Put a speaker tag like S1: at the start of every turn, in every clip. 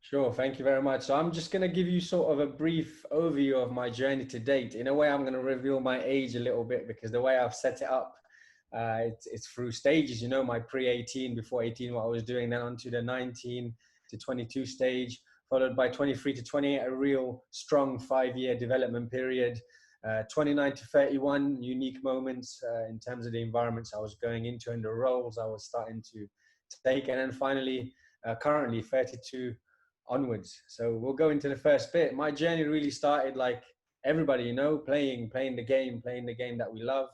S1: Sure, thank you very much. So I'm just going to give you sort of a brief overview of my journey to date. In a way, I'm going to reveal my age a little bit because the way I've set it up, it's through stages. My pre-18, before 18, what I was doing, then onto the 19 to 22 stage, followed by 23 to 28, a real strong 5-year development period. 29 to 31, unique moments in terms of the environments I was going into and the roles I was starting to take. And then finally, currently 32 onwards. So we'll go into the first bit. My journey really started like everybody, playing the game that we love,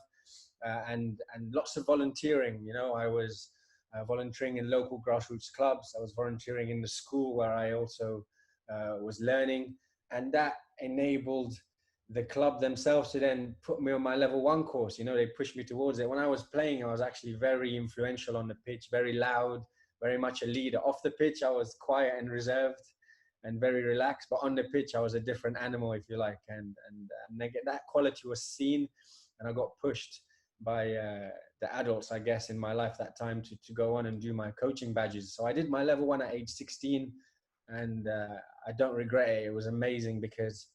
S1: and lots of volunteering. I was volunteering in local grassroots clubs. I was volunteering in the school where I also was learning, and that enabled the club themselves to then put me on my level 1 course. They pushed me towards it. When I was playing, I was actually very influential on the pitch, very loud, very much a leader. Off the pitch, I was quiet and reserved and very relaxed, but on the pitch, I was a different animal, if you like. And that quality was seen, and I got pushed by the adults, I guess, in my life that time to go on and do my coaching badges. So I did my level 1 at age 16, and I don't regret it. It was amazing because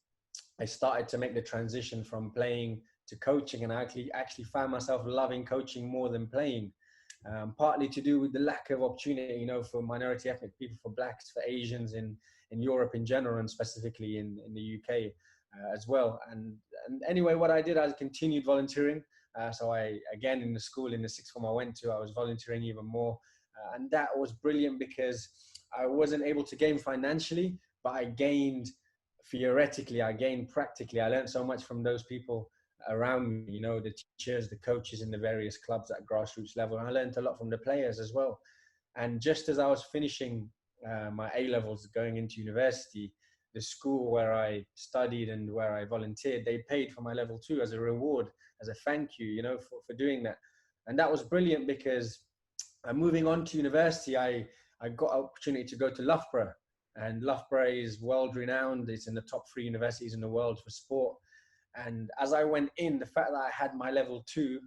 S1: I started to make the transition from playing to coaching, and I actually found myself loving coaching more than playing. Partly to do with the lack of opportunity, for minority ethnic people, for blacks, for Asians in Europe in general, and specifically in the UK as well. And anyway, what I did, I continued volunteering. So again, in the school, in the sixth form I went to, I was volunteering even more. And that was brilliant because I wasn't able to gain financially, but I gained theoretically, I gained practically. I learned so much from those people around me, the teachers, the coaches in the various clubs at grassroots level. And I learned a lot from the players as well. And just as I was finishing my A levels, going into university, the school where I studied and where I volunteered, they paid for my level 2 as a reward, as a thank you, for doing that. And that was brilliant because moving on to university, I got an opportunity to go to Loughborough. And Loughborough is world renowned. It's in the top 3 universities in the world for sport. And as I went in, the fact that I had my level 2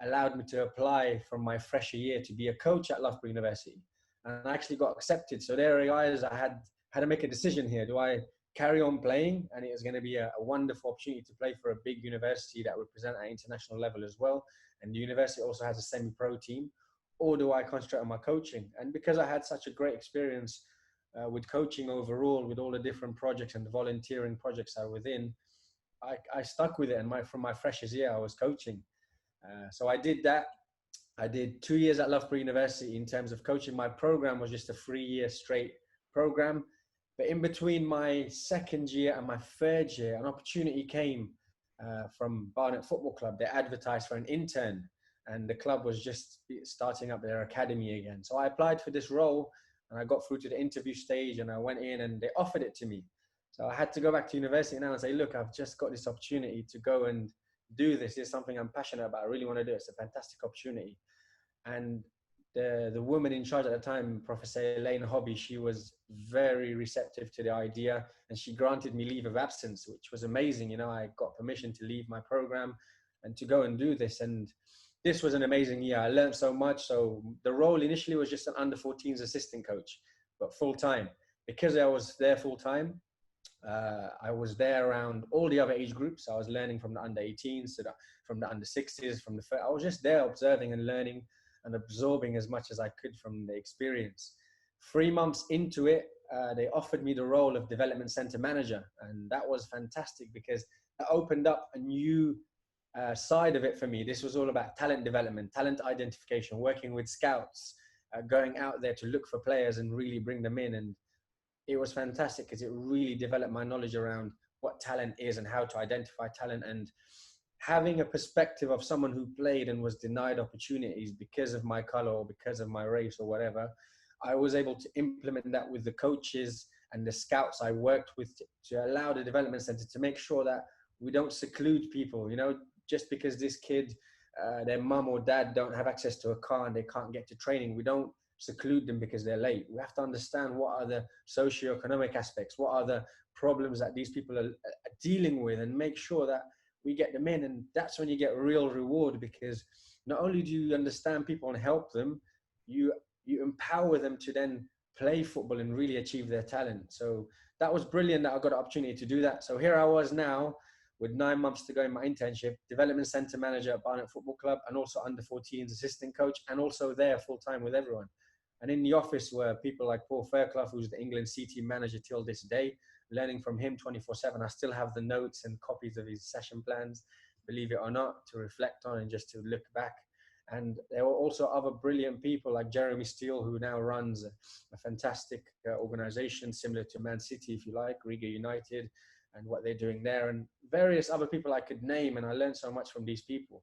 S1: allowed me to apply from my fresher year to be a coach at Loughborough University. And I actually got accepted. So there, guys, I had to make a decision here. Do I carry on playing? And it was going to be a wonderful opportunity to play for a big university that represent at international level as well. And the university also has a semi-pro team. Or do I concentrate on my coaching? And because I had such a great experience with coaching overall, with all the different projects and the volunteering projects I was in, I stuck with it. And from my freshers year, I was coaching. So I did that. I did 2 years at Loughborough University in terms of coaching. My program was just a 3-year straight program. But in between my second year and my third year, an opportunity came from Barnet Football Club. They advertised for an intern, and the club was just starting up their academy again. So I applied for this role, and I got through to the interview stage, and I went in, and they offered it to me. So I had to go back to university now and say, look, I've just got this opportunity to go and do this. It's something I'm passionate about. I really want to do it. It's a fantastic opportunity. And the woman in charge at the time, Professor Elaine Hobby, she was very receptive to the idea, and she granted me leave of absence, which was amazing. I got permission to leave my program and to go and do this. And this was an amazing year. I learned so much. So the role initially was just an under 14s assistant coach, but full time. Because I was there full time, I was there around all the other age groups. I was learning from the under 18s to from the under 60s, I was just there observing and learning and absorbing as much as I could from the experience. 3 months into it, they offered me the role of development center manager. And that was fantastic because it opened up a new side of it for me. This was all about talent development, talent identification, working with scouts, going out there to look for players and really bring them in. And it was fantastic because it really developed my knowledge around what talent is and how to identify talent. And having a perspective of someone who played and was denied opportunities because of my color or because of my race or whatever, I was able to implement that with the coaches and the scouts I worked with to allow the development center to make sure that we don't seclude people, just because this kid, their mum or dad don't have access to a car and they can't get to training. We don't seclude them because they're late. We have to understand what are the socioeconomic aspects, what are the problems that these people are dealing with, and make sure that we get them in. And that's when you get real reward, because not only do you understand people and help them, you empower them to then play football and really achieve their talent. So that was brilliant that I got an opportunity to do that. So here I was now with 9 months to go in my internship, development center manager at Barnet Football Club, and also under 14s assistant coach, and also there full time with everyone. And in the office were people like Paul Fairclough, who's the England C team manager till this day, learning from him 24/7. I still have the notes and copies of his session plans, believe it or not, to reflect on and just to look back. And there were also other brilliant people like Jeremy Steele, who now runs a fantastic organization similar to Man City, if you like, Riga United, and what they're doing there, and various other people I could name. And I learned so much from these people.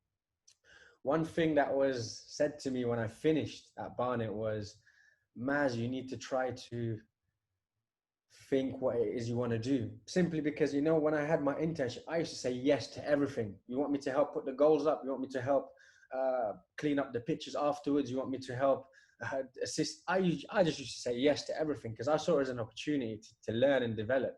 S1: One thing that was said to me when I finished at Barnet was, Maz, you need to try to think what it is you want to do. Simply because, you know, when I had my internship, I used to say yes to everything. You want me to help put the goals up? You want me to help clean up the pitches afterwards? You want me to help assist? I just used to say yes to everything because I saw it as an opportunity to learn and develop.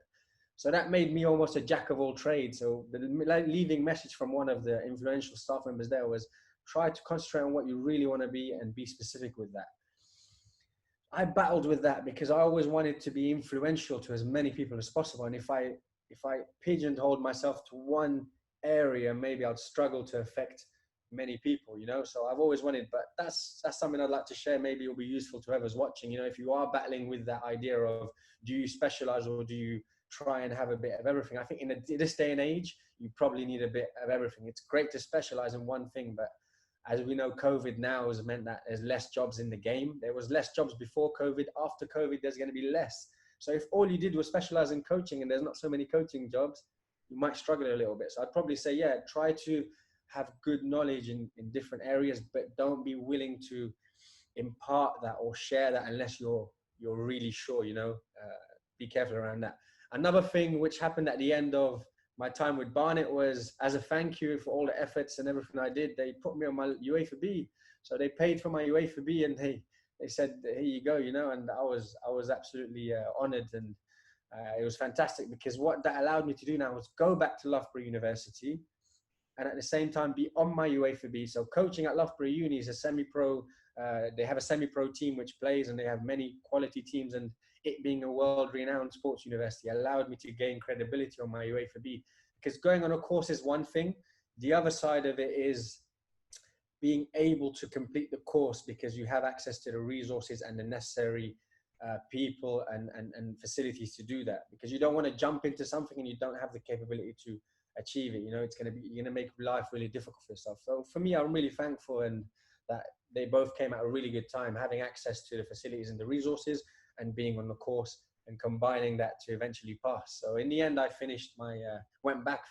S1: So that made me almost a jack of all trades. So the leaving message from one of the influential staff members there was, try to concentrate on what you really want to be and be specific with that. I battled with that because I always wanted to be influential to as many people as possible. And if I pigeonholed myself to one area, maybe I'd struggle to affect many people, you know. So I've always wanted, but that's something I'd like to share. Maybe it'll be useful to whoever's watching. You know, if you are battling with that idea of, do you specialize or do you try and have a bit of everything? I think in this day and age, you probably need a bit of everything. It's great to specialize in one thing, but as we know, COVID now has meant that there's less jobs in the game. There was less jobs before COVID. After COVID, there's going to be less. So if all you did was specialize in coaching and there's not so many coaching jobs, you might struggle a little bit. So I'd probably say, yeah, try to have good knowledge in different areas, but don't be willing to impart that or share that unless you're really sure, you know. Be careful around that. Another thing which happened at the end of my time with Barnet was, as a thank you for all the efforts and everything I did, they put me on my UEFA B. So they paid for my UEFA B and they said, here you go, you know, and I was absolutely honored. And it was fantastic because what that allowed me to do now was go back to Loughborough University and at the same time be on my UEFA B. So coaching at Loughborough Uni is a semi-pro, they have a semi-pro team which plays and they have many quality teams, and it being a world-renowned sports university allowed me to gain credibility on my UEFA B. Because going on a course is one thing. The other side of it is being able to complete the course because you have access to the resources and the necessary people and facilities to do that. Because you don't want to jump into something and you don't have the capability to achieve it. You know, you're gonna make life really difficult for yourself. So for me, I'm really thankful and that they both came at a really good time, having access to the facilities and the resources and being on the course and combining that to eventually pass. So in the end, I finished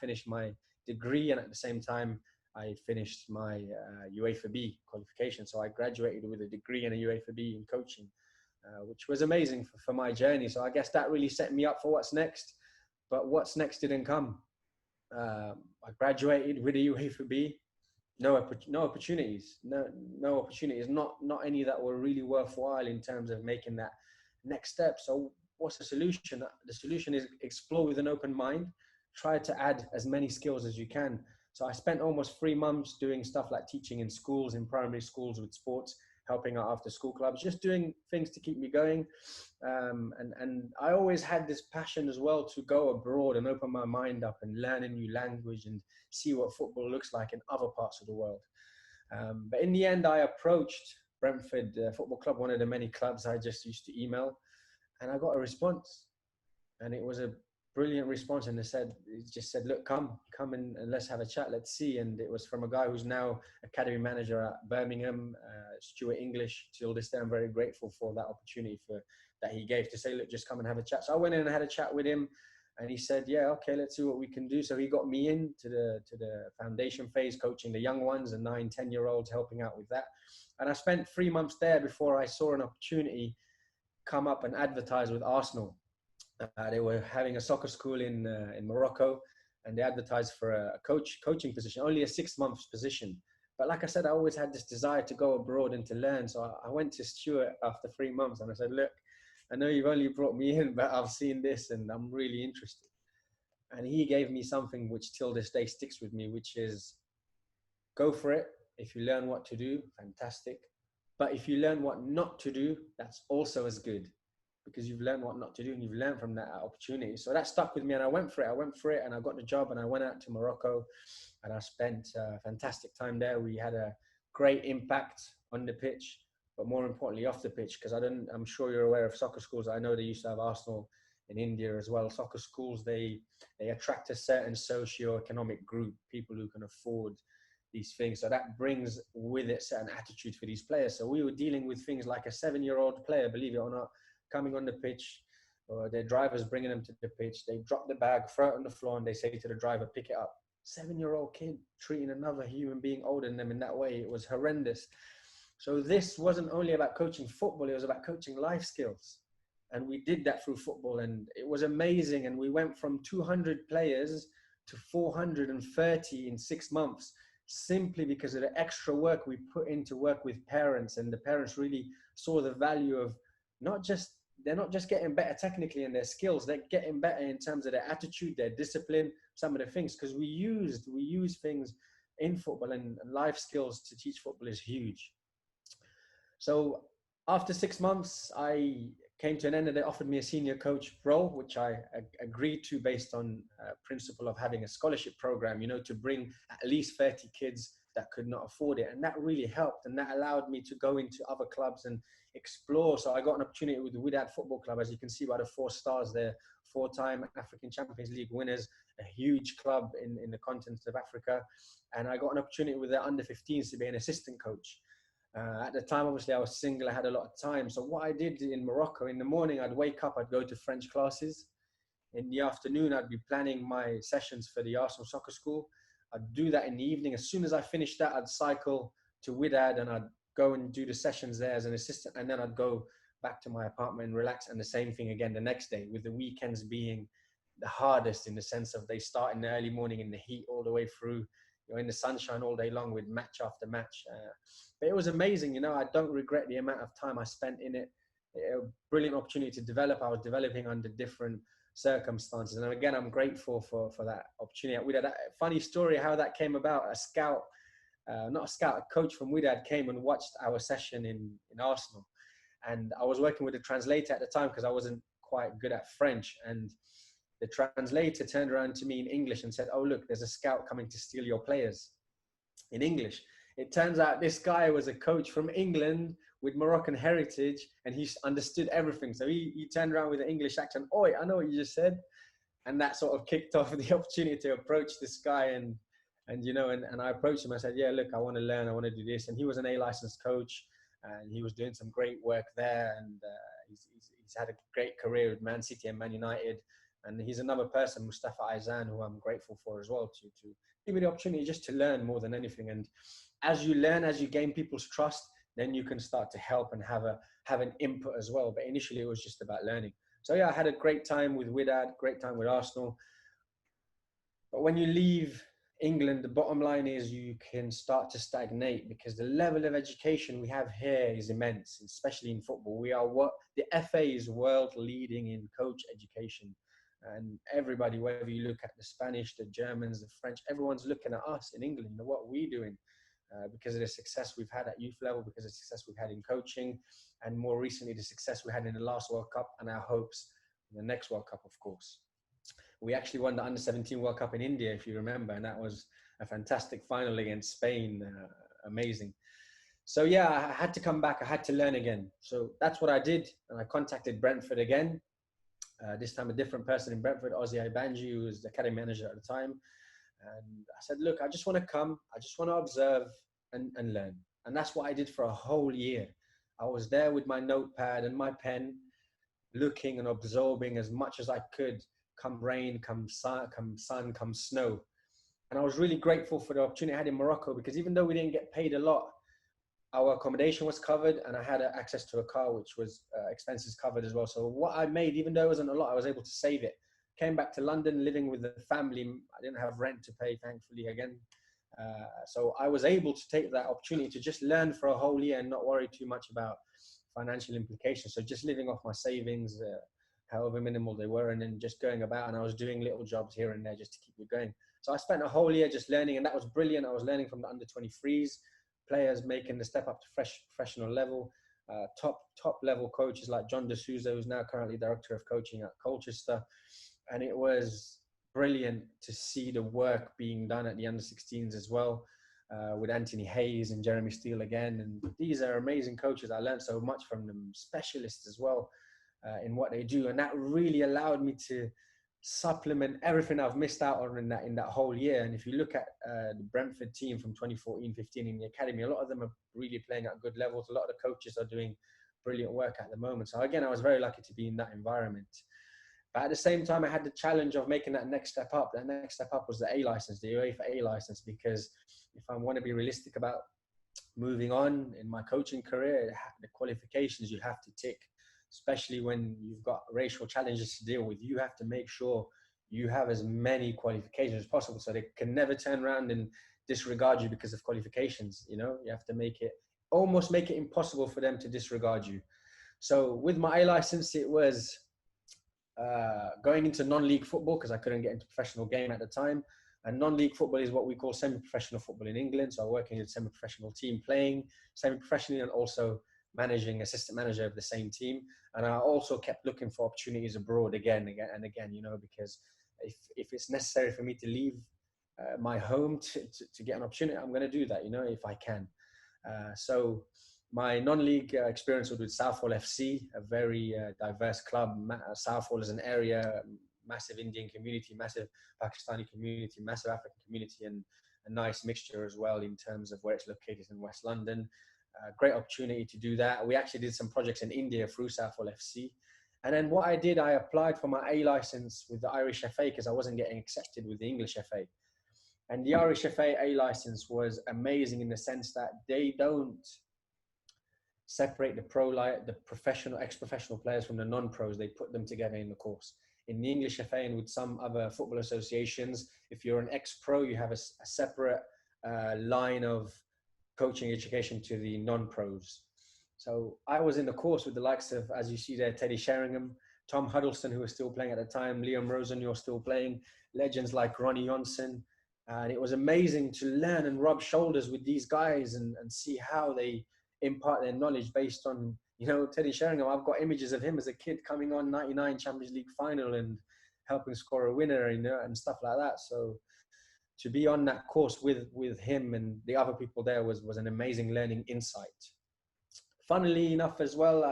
S1: finished my degree, and at the same time, I finished my UEFA B qualification. So I graduated with a degree and a UEFA B in coaching, which was amazing for my journey. So I guess that really set me up for what's next. But what's next didn't come. I graduated with a UEFA B. No opportunities, no opportunities, not any that were really worthwhile in terms of making that next step. So what's the solution? The solution is explore with an open mind, try to add as many skills as you can. So I spent almost 3 months doing stuff like teaching in schools, in primary schools with sports, helping out after school clubs, just doing things to keep me going. And I always had this passion as well to go abroad and open my mind up and learn a new language and see what football looks like in other parts of the world. But in the end, I approached Brentford Football Club, one of the many clubs I just used to email, and I got a response. And it was a brilliant response. And it just said, look, come and let's have a chat. Let's see. And it was from a guy who's now academy manager at Birmingham, Stuart English. Till this day, I'm very grateful for that opportunity that he gave to say, look, just come and have a chat. So I went in and had a chat with him. And he said, yeah, okay, let's see what we can do. So he got me into the foundation phase, coaching the young ones, the 9, 10-year-olds, helping out with that. And I spent 3 months there before I saw an opportunity come up and advertise with Arsenal. They were having a soccer school in Morocco, and they advertised for a coaching position, only a 6-month position. But like I said, I always had this desire to go abroad and to learn. So I went to Stuart after 3 months and I said, look, I know you've only brought me in, but I've seen this and I'm really interested. And he gave me something which till this day sticks with me, which is go for it. If you learn what to do, fantastic. But if you learn what not to do, that's also as good. because you've learned what not to do and you've learned from that opportunity. So that stuck with me, and I went for it and I got the job, and I went out to Morocco, and I spent a fantastic time there. We had a great impact on the pitch, but more importantly off the pitch, because I'm sure you're aware of soccer schools. I know they used to have Arsenal in India as well. Soccer schools, they attract a certain socio-economic group, people who can afford these things. So that brings with it certain attitude for these players. So we were dealing with things like a 7-year-old player, believe it or not, coming on the pitch, or their driver's bringing them to the pitch. They drop the bag, throw it on the floor, and they say to the driver, pick it up. 7-year-old kid treating another human being older than them in that way. It was horrendous. So this wasn't only about coaching football, it was about coaching life skills. And we did that through football, and it was amazing. And we went from 200 players to 430 in 6 months, simply because of the extra work we put in to work with parents. And the parents really saw the value of they're not just getting better technically in their skills, they're getting better in terms of their attitude, their discipline, some of the things, because we use things in football, and life skills to teach football is huge. So after 6 months, I came to an end, and they offered me a senior coach role, which I agreed to based on principle of having a scholarship program, to bring at least 30 kids that could not afford it. And that really helped. And that allowed me to go into other clubs and explore. So I got an opportunity with the Wydad Football Club, as you can see by the 4 stars there, 4-time African Champions League winners, a huge club in the continent of Africa. And I got an opportunity with their under-15s to be an assistant coach. At the time, obviously, I was single. I had a lot of time. So what I did in Morocco, in the morning, I'd wake up, I'd go to French classes. In the afternoon, I'd be planning my sessions for the Arsenal Soccer School. I'd do that in the evening. As soon as I finished that, I'd cycle to Wydad, and I'd go and do the sessions there as an assistant. And then I'd go back to my apartment and relax. And the same thing again the next day, with the weekends being the hardest, in the sense of they start in the early morning in the heat all the way through. You're in the sunshine all day long with match after match. But it was amazing. I don't regret the amount of time I spent in it. A brilliant opportunity to develop. I was developing under different circumstances. And again, I'm grateful for that opportunity. We had a funny story how that came about. A coach from Wydad came and watched our session in Arsenal. And I was working with a translator at the time because I wasn't quite good at French. And the translator turned around to me in English and said, "Oh, look, there's a scout coming to steal your players," in English. It turns out this guy was a coach from England with Moroccan heritage, and he understood everything. So he turned around with an English accent. "Oi, I know what you just said." And that sort of kicked off the opportunity to approach this guy. And I approached him. I said, "Yeah, look, I want to learn. I want to do this." And he was an A-licensed coach, and he was doing some great work there. And he's had a great career with Man City and Man United. And he's another person, Mustafa Aizan, who I'm grateful for as well, to give me the opportunity just to learn more than anything. And as you learn, as you gain people's trust, then you can start to help and have an input as well. But initially, it was just about learning. So yeah, I had a great time with Wydad, great time with Arsenal. But when you leave England, the bottom line is you can start to stagnate, because the level of education we have here is immense, especially in football. The FA is world leading in coach education. And everybody, whether you look at the Spanish, the Germans, the French, everyone's looking at us in England, what we're doing, because of the success we've had at youth level, because of the success we've had in coaching, and more recently, the success we had in the last World Cup, and our hopes in the next World Cup, of course. We actually won the Under-17 World Cup in India, if you remember, and that was a fantastic final against Spain. Amazing. So yeah, I had to come back. I had to learn again. So that's what I did. And I contacted Brentford again. This time a different person in Brentford, Ozzy Ibanji, who was the academy manager at the time. And I said, look, I just want to come. I just want to observe and learn. And that's what I did for a whole year. I was there with my notepad and my pen, looking and absorbing as much as I could, come rain, come sun, come snow. And I was really grateful for the opportunity I had in Morocco, because even though we didn't get paid a lot, our accommodation was covered, and I had access to a car, which was expenses covered as well. So what I made, even though it wasn't a lot, I was able to save it. Came back to London, living with the family. I didn't have rent to pay, thankfully, again. So I was able to take that opportunity to just learn for a whole year and not worry too much about financial implications. So just living off my savings, however minimal they were, and then just going about. And I was doing little jobs here and there just to keep me going. So I spent a whole year just learning, and that was brilliant. I was learning from the under-23s, players making the step up to professional level. top level coaches like John D'Souza, who's now currently director of coaching at Colchester. And it was brilliant to see the work being done at the under-16s as well, with Anthony Hayes and Jeremy Steele again. And these are amazing coaches. I learned so much from them, specialists as well in what they do. And that really allowed me to supplement everything I've missed out on in that whole year. And if you look at the Brentford team from 2014-15 in the academy, a lot of them are really playing at good levels. A lot of the coaches are doing brilliant work at the moment. So again, I was very lucky to be in that environment. But at the same time, I had the challenge of making that next step up. That next step up was the A license, the UEFA A license, because if I want to be realistic about moving on in my coaching career, the qualifications you have to tick, especially when you've got racial challenges to deal with. You have to make sure you have as many qualifications as possible, so they can never turn around and disregard you because of qualifications. You know, you have to almost make it impossible for them to disregard you. So with my A license, it was going into non-league football, because I couldn't get into professional game at the time. And non-league football is what we call semi-professional football in England. So I'm working in a semi-professional team, playing semi-professionally, and also managing, assistant manager of the same team. And I also kept looking for opportunities abroad again, you know, because if it's necessary for me to leave my home to get an opportunity, I'm going to do that, you know, if I can. So my non-league experience was with Southall FC, a very diverse club. Southall is an area, massive Indian community, massive Pakistani community, massive African community, and a nice mixture as well in terms of where it's located in West London. Great opportunity to do that. We actually did some projects in India through Southall FC. And then what I did, I applied for my A license with the Irish FA because I wasn't getting accepted with the English FA. And the Irish FA A license was amazing in the sense that they don't separate the professional, ex-professional players from the non-pros. They put them together in the course. In the English FA and with some other football associations, if you're an ex-pro, you have a separate line of coaching education to the non-pros. So I was in the course with the likes of, as you see there, Teddy Sheringham, Tom Huddleston, who was still playing at the time, Liam Rosen, you're still playing, legends like Ronnie Johnson. And it was amazing to learn and rub shoulders with these guys and see how they impart their knowledge based on, you know, Teddy Sheringham. I've got images of him as a kid coming on 99 Champions League final and helping score a winner, you know, and stuff like that. So to be on that course with him and the other people there was an amazing learning insight. Funnily enough as well,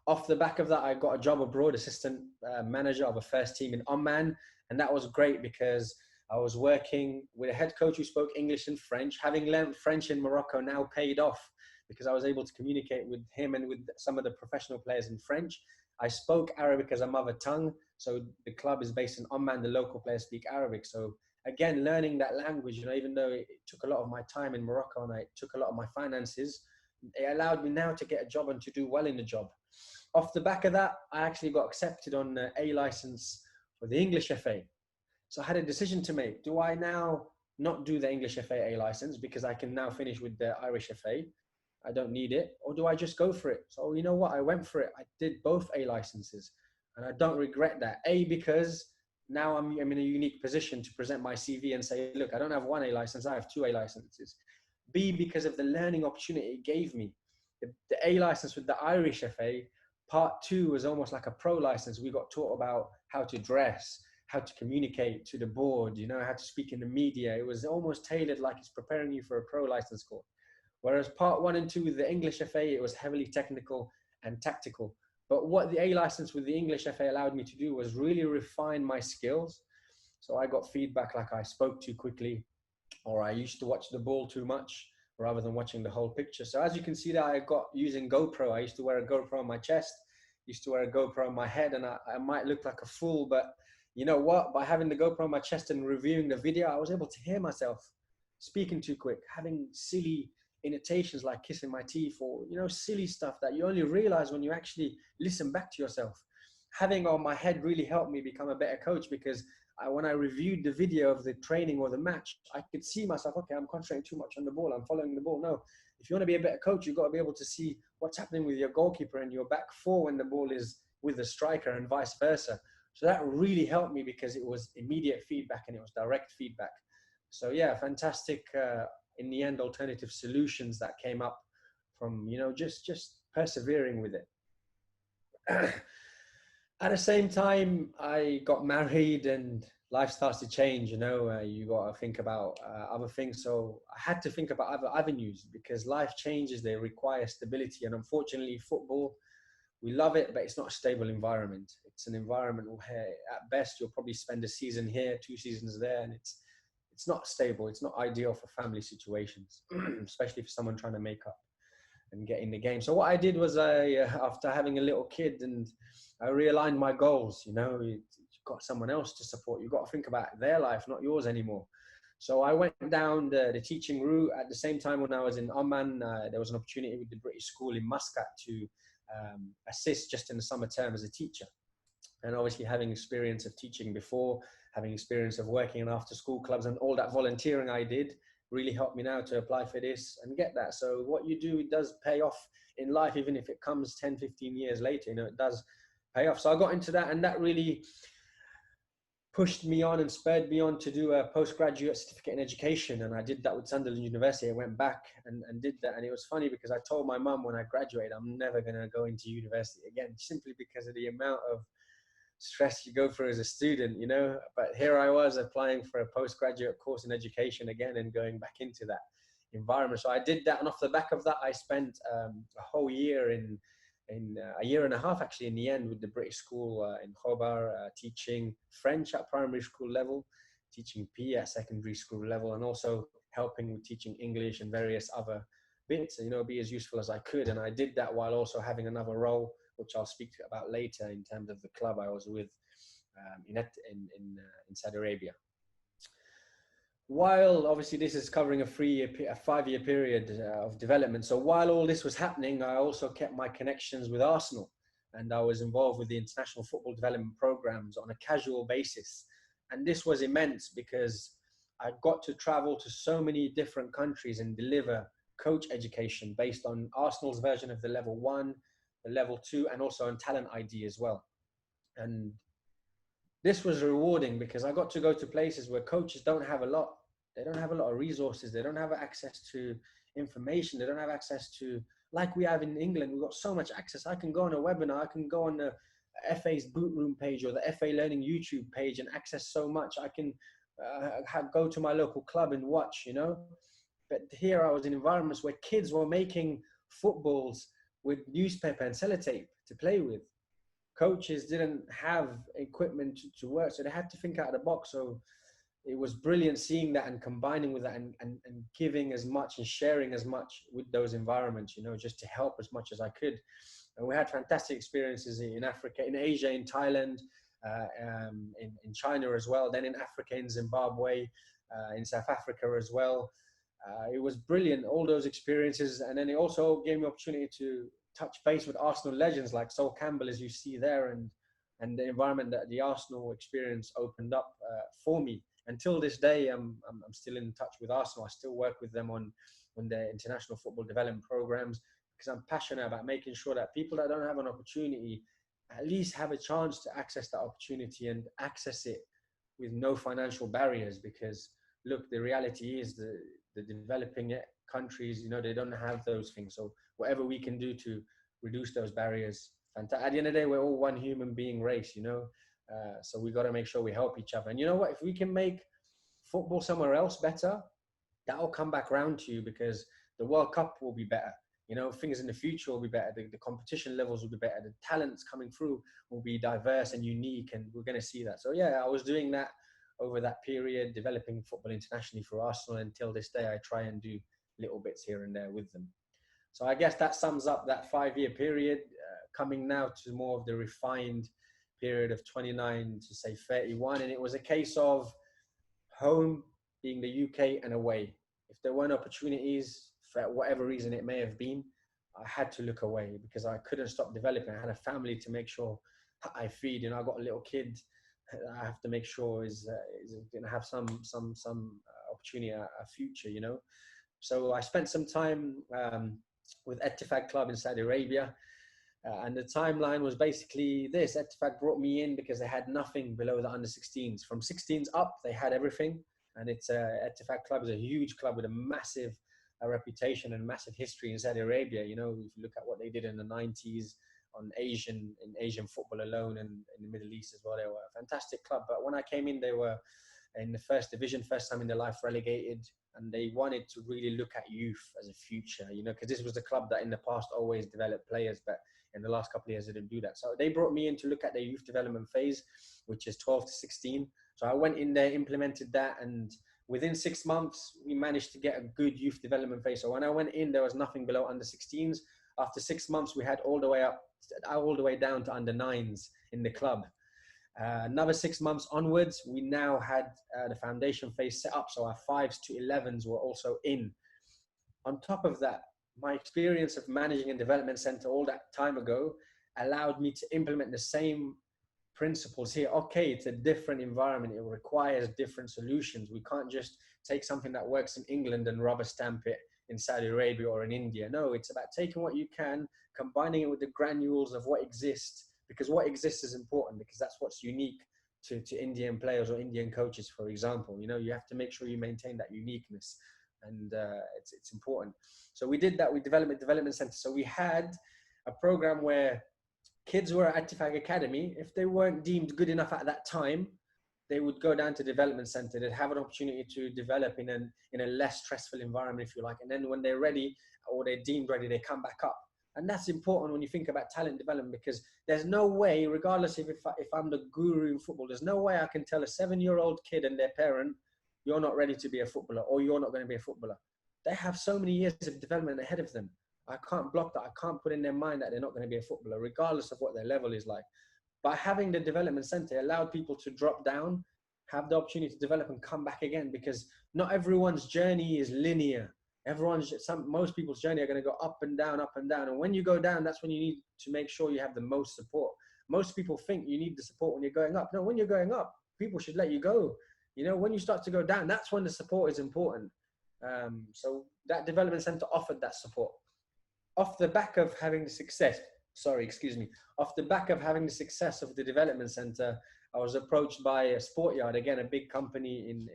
S1: off the back of that, I got a job abroad, assistant manager of a first team in Oman. And that was great because I was working with a head coach who spoke English and French. Having learned French in Morocco now paid off because I was able to communicate with him and with some of the professional players in French. I spoke Arabic as a mother tongue. So the club is based in Oman. The local players speak Arabic. So again, learning that language, you know, even though it took a lot of my time in Morocco and it took a lot of my finances, it allowed me now to get a job and to do well in the job. Off the back of that, I actually got accepted on the A license for the English FA. So I had a decision to make. Do I now not do the English FA A license because I can now finish with the Irish FA? I don't need it. Or do I just go for it? So you know what? I went for it. I did both A licenses and I don't regret that. A, because now I'm in a unique position to present my CV and say, look, I don't have one A license. I have two A licenses. B, because of the learning opportunity it gave me. The A license with the Irish FA, part 2 was almost like a pro license. We got taught about how to dress, how to communicate to the board, you know, how to speak in the media. It was almost tailored like it's preparing you for a pro license course. Whereas part 1 and 2 with the English FA, it was heavily technical and tactical. But what the A license with the English FA allowed me to do was really refine my skills. So I got feedback like I spoke too quickly, or I used to watch the ball too much rather than watching the whole picture. So as you can see that I got using GoPro. I used to wear a GoPro on my chest, used to wear a GoPro on my head, and I might look like a fool, but you know what? By having the GoPro on my chest and reviewing the video, I was able to hear myself speaking too quick, having silly intonations like kissing my teeth, or, you know, silly stuff that you only realize when you actually listen back to yourself. Having on my head really helped me become a better coach because when I reviewed the video of the training or the match, I could see myself, okay, I'm concentrating too much on the ball. I'm following the ball. No, if you want to be a better coach, you've got to be able to see what's happening with your goalkeeper and your back four when the ball is with the striker and vice versa. So that really helped me because it was immediate feedback and it was direct feedback. So yeah, fantastic, in the end, alternative solutions that came up from, you know, just persevering with it. At the same time, I got married and life starts to change. You got to think about other things. So I had to think about other avenues because life changes. They require stability. And unfortunately, football, we love it, but it's not a stable environment. It's an environment where at best you'll probably spend a season here, 2 seasons there, and it's not stable. It's not ideal for family situations, especially for someone trying to make up and get in the game. So what I did was after having a little kid, and I realigned my goals. You've got someone else to support. You've got to think about their life, not yours anymore. So I went down the teaching route. At the same time, when I was in Oman, there was an opportunity with the British school in Muscat to assist just in the summer term as a teacher. And obviously having experience of teaching before, having experience of working in after school clubs and all that volunteering I did really helped me now to apply for this and get that. So what you do, it does pay off in life, even if it comes 10, 15 years later, it does pay off. So I got into that, and that really pushed me on and spurred me on to do a postgraduate certificate in education. And I did that with Sunderland University. I went back and did that. And it was funny because I told my mum when I graduated, I'm never going to go into university again, simply because of the amount of stress you go through as a student, but here I was applying for a postgraduate course in education again and going back into that environment. So I did that, and off the back of that, I spent a whole year in a year and a half actually in the end with the British school in Khobar, teaching French at primary school level, teaching PE at secondary school level, and also helping with teaching English and various other bits, be as useful as I could. And I did that while also having another role, which I'll speak about later, in terms of the club I was with in Saudi Arabia. While obviously this is covering a 5-year period of development. So while all this was happening, I also kept my connections with Arsenal, and I was involved with the international football development programs on a casual basis. And this was immense because I got to travel to so many different countries and deliver coach education based on Arsenal's version of the level 1, the level 2, and also on talent ID as well. And this was rewarding because I got to go to places where coaches don't have a lot. They don't have a lot of resources. They don't have access to information. They don't have access to, like we have in England, we've got so much access. I can go on a webinar. I can go on the FA's Boot Room page or the FA Learning YouTube page and access so much. I can go to my local club and watch, But here I was in environments where kids were making footballs with newspaper and sellotape to play with. Coaches didn't have equipment to work, so they had to think out of the box. So it was brilliant seeing that and combining with that and giving as much and sharing as much with those environments, just to help as much as I could. And we had fantastic experiences in Africa, in Asia, in Thailand, in China as well, then in Africa, in Zimbabwe, in South Africa as well. It was brilliant, all those experiences. And then it also gave me opportunity to touch base with Arsenal legends like Sol Campbell, as you see there, and the environment that the Arsenal experience opened up for me. Until this day, I'm still in touch with Arsenal. I still work with them on their international football development programs because I'm passionate about making sure that people that don't have an opportunity at least have a chance to access that opportunity and access it with no financial barriers. Because look, the reality is the developing countries, they don't have those things. So whatever we can do to reduce those barriers, fantastic. At the end of the day, we're all one human being race, so we got to make sure we help each other. And you know what? If we can make football somewhere else better, that will come back around to you, because the World Cup will be better. Things in the future will be better. The competition levels will be better. The talents coming through will be diverse and unique, and we're going to see that. So yeah, I was doing that over that period, developing football internationally for Arsenal. Until this day, I try and do little bits here and there with them. So I guess that sums up that 5-year period, coming now to more of the refined period of 29 to say 31. And it was a case of home being the UK and away. If there weren't opportunities, for whatever reason it may have been, I had to look away because I couldn't stop developing. I had a family to make sure I feed. I got a little kid I have to make sure is going to have some opportunity, a future, So I spent some time with Ettifaq Club in Saudi Arabia. And the timeline was basically this. Ettifaq brought me in because they had nothing below the under-16s. From 16s up, they had everything. And Ettifaq Club is a huge club with a massive a reputation and massive history in Saudi Arabia. You know, if you look at what they did in the 90s on Asian football alone, and in the Middle East as well, they were a fantastic club. But when I came in, they were in the first division, first time in their life relegated, and they wanted to really look at youth as a future, you know, because this was the club that in the past always developed players, but in the last couple of years they didn't do that. So they brought me in to look at their youth development phase, which is 12 to 16. So I went in there, implemented that, and within 6 months we managed to get a good youth development phase. So when I went in, there was nothing below under 16s. After 6 months, we had all the way down to under 9s in the club. Another 6 months onwards, we now had the foundation phase set up. So our 5s to 11s were also in. On top of that, my experience of managing a development center all that time ago allowed me to implement the same principles here. Okay, it's a different environment. It requires different solutions. We can't just take something that works in England and rubber stamp it in Saudi Arabia or in India. No, it's about taking what you can, combining it with the granules of what exists, because what exists is important, because that's what's unique to Indian players or Indian coaches, for example. You know, you have to make sure you maintain that uniqueness, and it's important. So we did that. We developed a development center. So we had a program where kids were at Tifaq Academy. If they weren't deemed good enough at that time, they would go down to development center. They'd have an opportunity to develop in a less stressful environment, if you like. And then when they're ready, or they're deemed ready, they come back up. And that's important when you think about talent development, because there's no way, regardless if I'm the guru in football, there's no way I can tell a 7-year-old kid and their parent, you're not ready to be a footballer, or you're not going to be a footballer. They have so many years of development ahead of them. I can't block that. I can't put in their mind that they're not going to be a footballer, regardless of what their level is like. By having the development center, allowed people to drop down, have the opportunity to develop and come back again, because not everyone's journey is linear. Most people's journey are going to go up and down, up and down. And when you go down, that's when you need to make sure you have the most support. Most people think you need the support when you're going up. No, when you're going up, people should let you go. You know, when you start to go down, that's when the support is important. So that development center offered that support. Off the back of having the success, off the back of having the success of the development center, I was approached by a Sport Yard, again, a big company in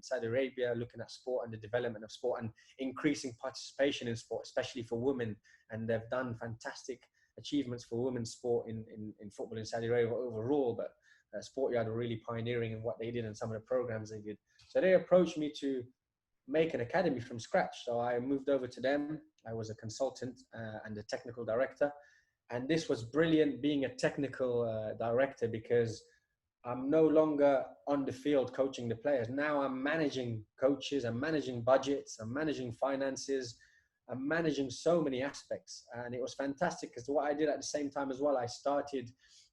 S1: Saudi Arabia, looking at sport and the development of sport and increasing participation in sport, especially for women. And they've done fantastic achievements for women's sport in football in Saudi Arabia overall, but Sport Yard were really pioneering in what they did and some of the programs they did. So they approached me to make an academy from scratch. So I moved over to them. I was a consultant and a technical director. And this was brilliant being a technical director, because I'm no longer on the field coaching the players. Now I'm managing coaches, I'm managing budgets, I'm managing finances, I'm managing so many aspects. And it was fantastic, because what I did at the same time as well, I started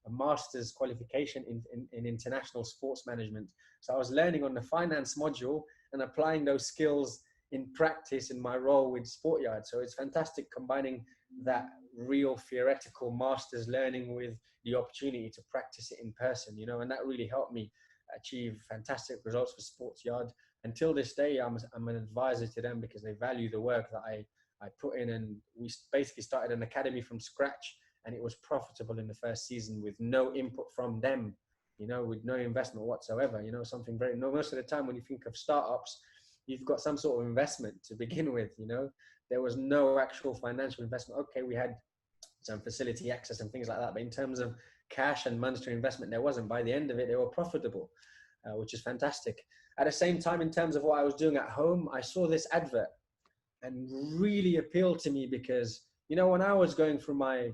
S1: a master's qualification in international sports management. So I was learning on the finance module and applying those skills in practice in my role with Sport Yard. So it's fantastic combining that real theoretical master's learning with the opportunity to practice it in person, you know, and that really helped me achieve fantastic results for Sports Yard. Until this day, I'm an advisor to them, because they value the work that I put in. And we basically started an academy from scratch, and it was profitable in the first season with no input from them, you know, with no investment whatsoever. You know, something very, most of the time when you think of startups, you've got some sort of investment to begin with, you know. There was no actual financial investment. Okay, we had some facility access and things like that, but in terms of cash and monetary investment, there wasn't. By the end of it, they were profitable, which is fantastic. At the same time, in terms of what I was doing at home, I saw this advert and really appealed to me, because, you know, when I was going through my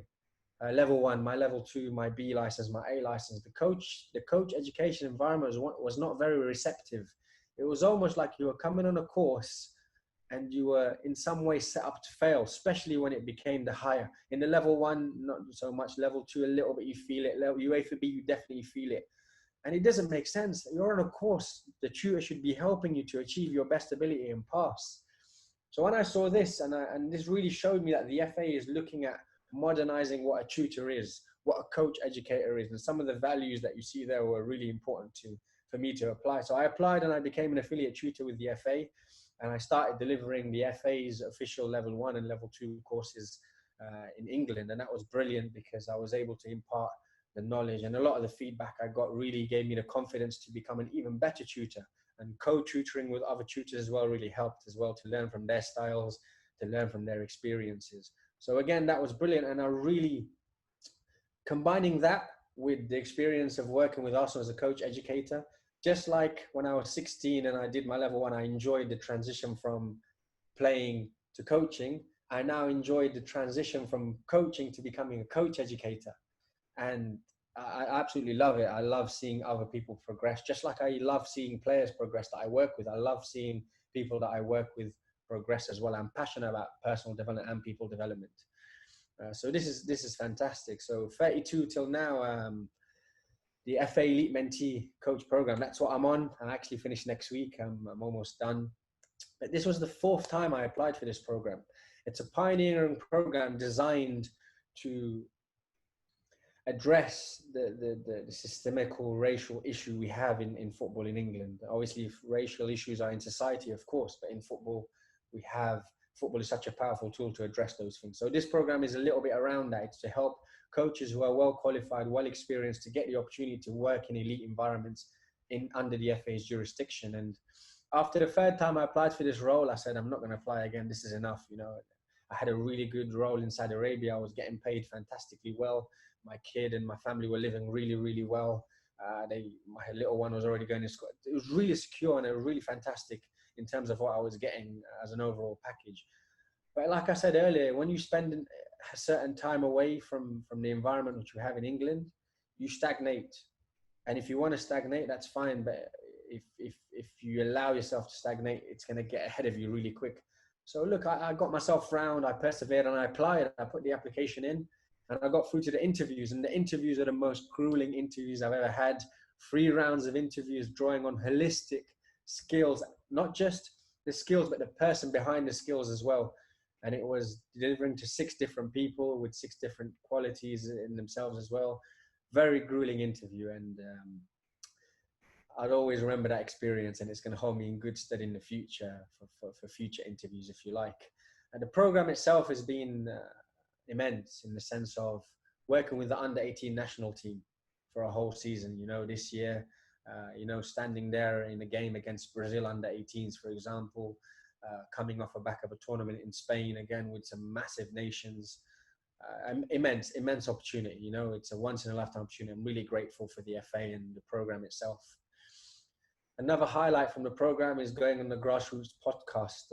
S1: level 1, my level 2, my B license, my A license, the coach education environment was not very receptive. It was almost like you were coming on a course and you were in some way set up to fail, especially when it became the higher. In the level 1, not so much. Level 2, a little bit, you feel it. Level UEFA B, you definitely feel it. And it doesn't make sense. You're on a course. The tutor should be helping you to achieve your best ability and pass. So when I saw this, and this really showed me that the FA is looking at modernizing what a tutor is, what a coach educator is, and some of the values that you see there were really important for me to apply. So I applied and I became an affiliate tutor with the FA, and I started delivering the FA's official level 1 and level 2 courses in England. And that was brilliant, because I was able to impart the knowledge, and a lot of the feedback I got really gave me the confidence to become an even better tutor and co-tutoring with other tutors as well really helped as well, to learn from their styles, to learn from their experiences. So again, that was brilliant. And I really, combining that with the experience of working with Arsenal as a coach educator, just like when I was 16 and I did my level 1, I enjoyed the transition from playing to coaching. I now enjoy the transition from coaching to becoming a coach educator. And I absolutely love it. I love seeing other people progress, just like I love seeing players progress that I work with. I love seeing people that I work with progress as well. I'm passionate about personal development and people development. So this is fantastic. So 32 till now, the FA Elite Mentee Coach Program, that's what I'm on. I actually finish next week. I'm almost done. But this was the 4th time I applied for this program. It's a pioneering program designed to address the systemical racial issue we have in football in England. Obviously, if racial issues are in society, of course, but in football, football is such a powerful tool to address those things. So this program is a little bit around that. It's to help coaches who are well qualified, well experienced, to get the opportunity to work in elite environments under the FA's jurisdiction. And after the 3rd time I applied for this role, I said, I'm not going to apply again. This is enough. I had a really good role in Saudi Arabia. I was getting paid fantastically well. My kid and my family were living really, really well. My little one was already going to school. It was really secure and it was really fantastic in terms of what I was getting as an overall package. But like I said earlier, when you spend a certain time away from the environment which you have in England, you stagnate. And if you want to stagnate, that's fine. But if you allow yourself to stagnate, it's going to get ahead of you really quick. So look, I got myself round, I persevered and I applied. I put the application in and I got through to the interviews. And the interviews are the most grueling interviews I've ever had. 3 rounds of interviews drawing on holistic skills, not just the skills, but the person behind the skills as well. And it was delivering to 6 different people with 6 different qualities in themselves as well. Very grueling interview. And I'd always remember that experience, and it's going to hold me in good stead in the future for future interviews, if you like. And the program itself has been immense in the sense of working with the under-18 national team for a whole season. This year, standing there in a game against Brazil under-18s, for example, coming off the back of a tournament in Spain, again, with some massive nations. Immense opportunity. It's a once-in-a-lifetime opportunity. I'm really grateful for the FA and the program itself. Another highlight from the program is going on the Grassroots podcast.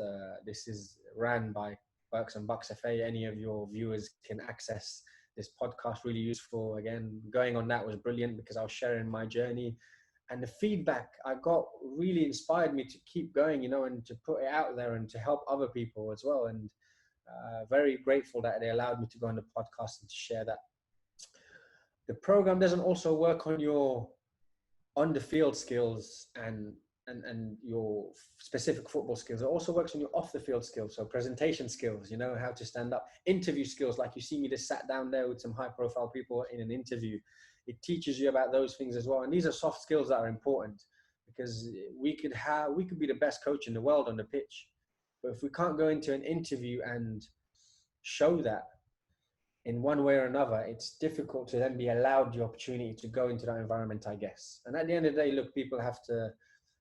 S1: This is ran by Berks and Bucks FA. Any of your viewers can access this podcast. Really useful. Again, going on that was brilliant because I was sharing my journey, and the feedback I got really inspired me to keep going, and to put it out there and to help other people as well. And very grateful that they allowed me to go on the podcast and to share that. The program doesn't also work on your on the field skills and your specific football skills. It also works on your off the field skills. So presentation skills, how to stand up, interview skills. Like you see me just sat down there with some high profile people in an interview. It teaches you about those things as well. And these are soft skills that are important because we could be the best coach in the world on the pitch. But if we can't go into an interview and show that in one way or another, it's difficult to then be allowed the opportunity to go into that environment, I guess. And at the end of the day, look, people have to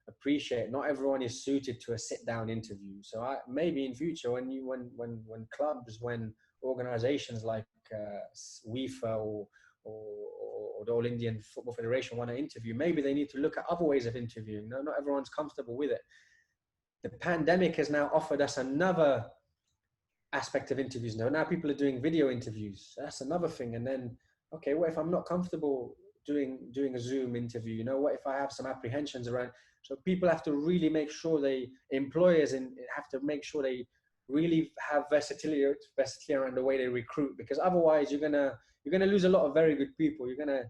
S1: appreciate not everyone is suited to a sit-down interview. So maybe in future, when clubs, when organizations like UEFA or the All Indian Football Federation want to interview, maybe they need to look at other ways of interviewing. No, not everyone's comfortable with it. The pandemic has now offered us another aspect of interviews. Now people are doing video interviews. That's another thing. And then, okay, what if I'm not comfortable doing a Zoom interview? What if I have some apprehensions around? So people have to really make sure employers have to make sure they really have versatility around the way they recruit, because otherwise you're gonna lose a lot of very good people. You're gonna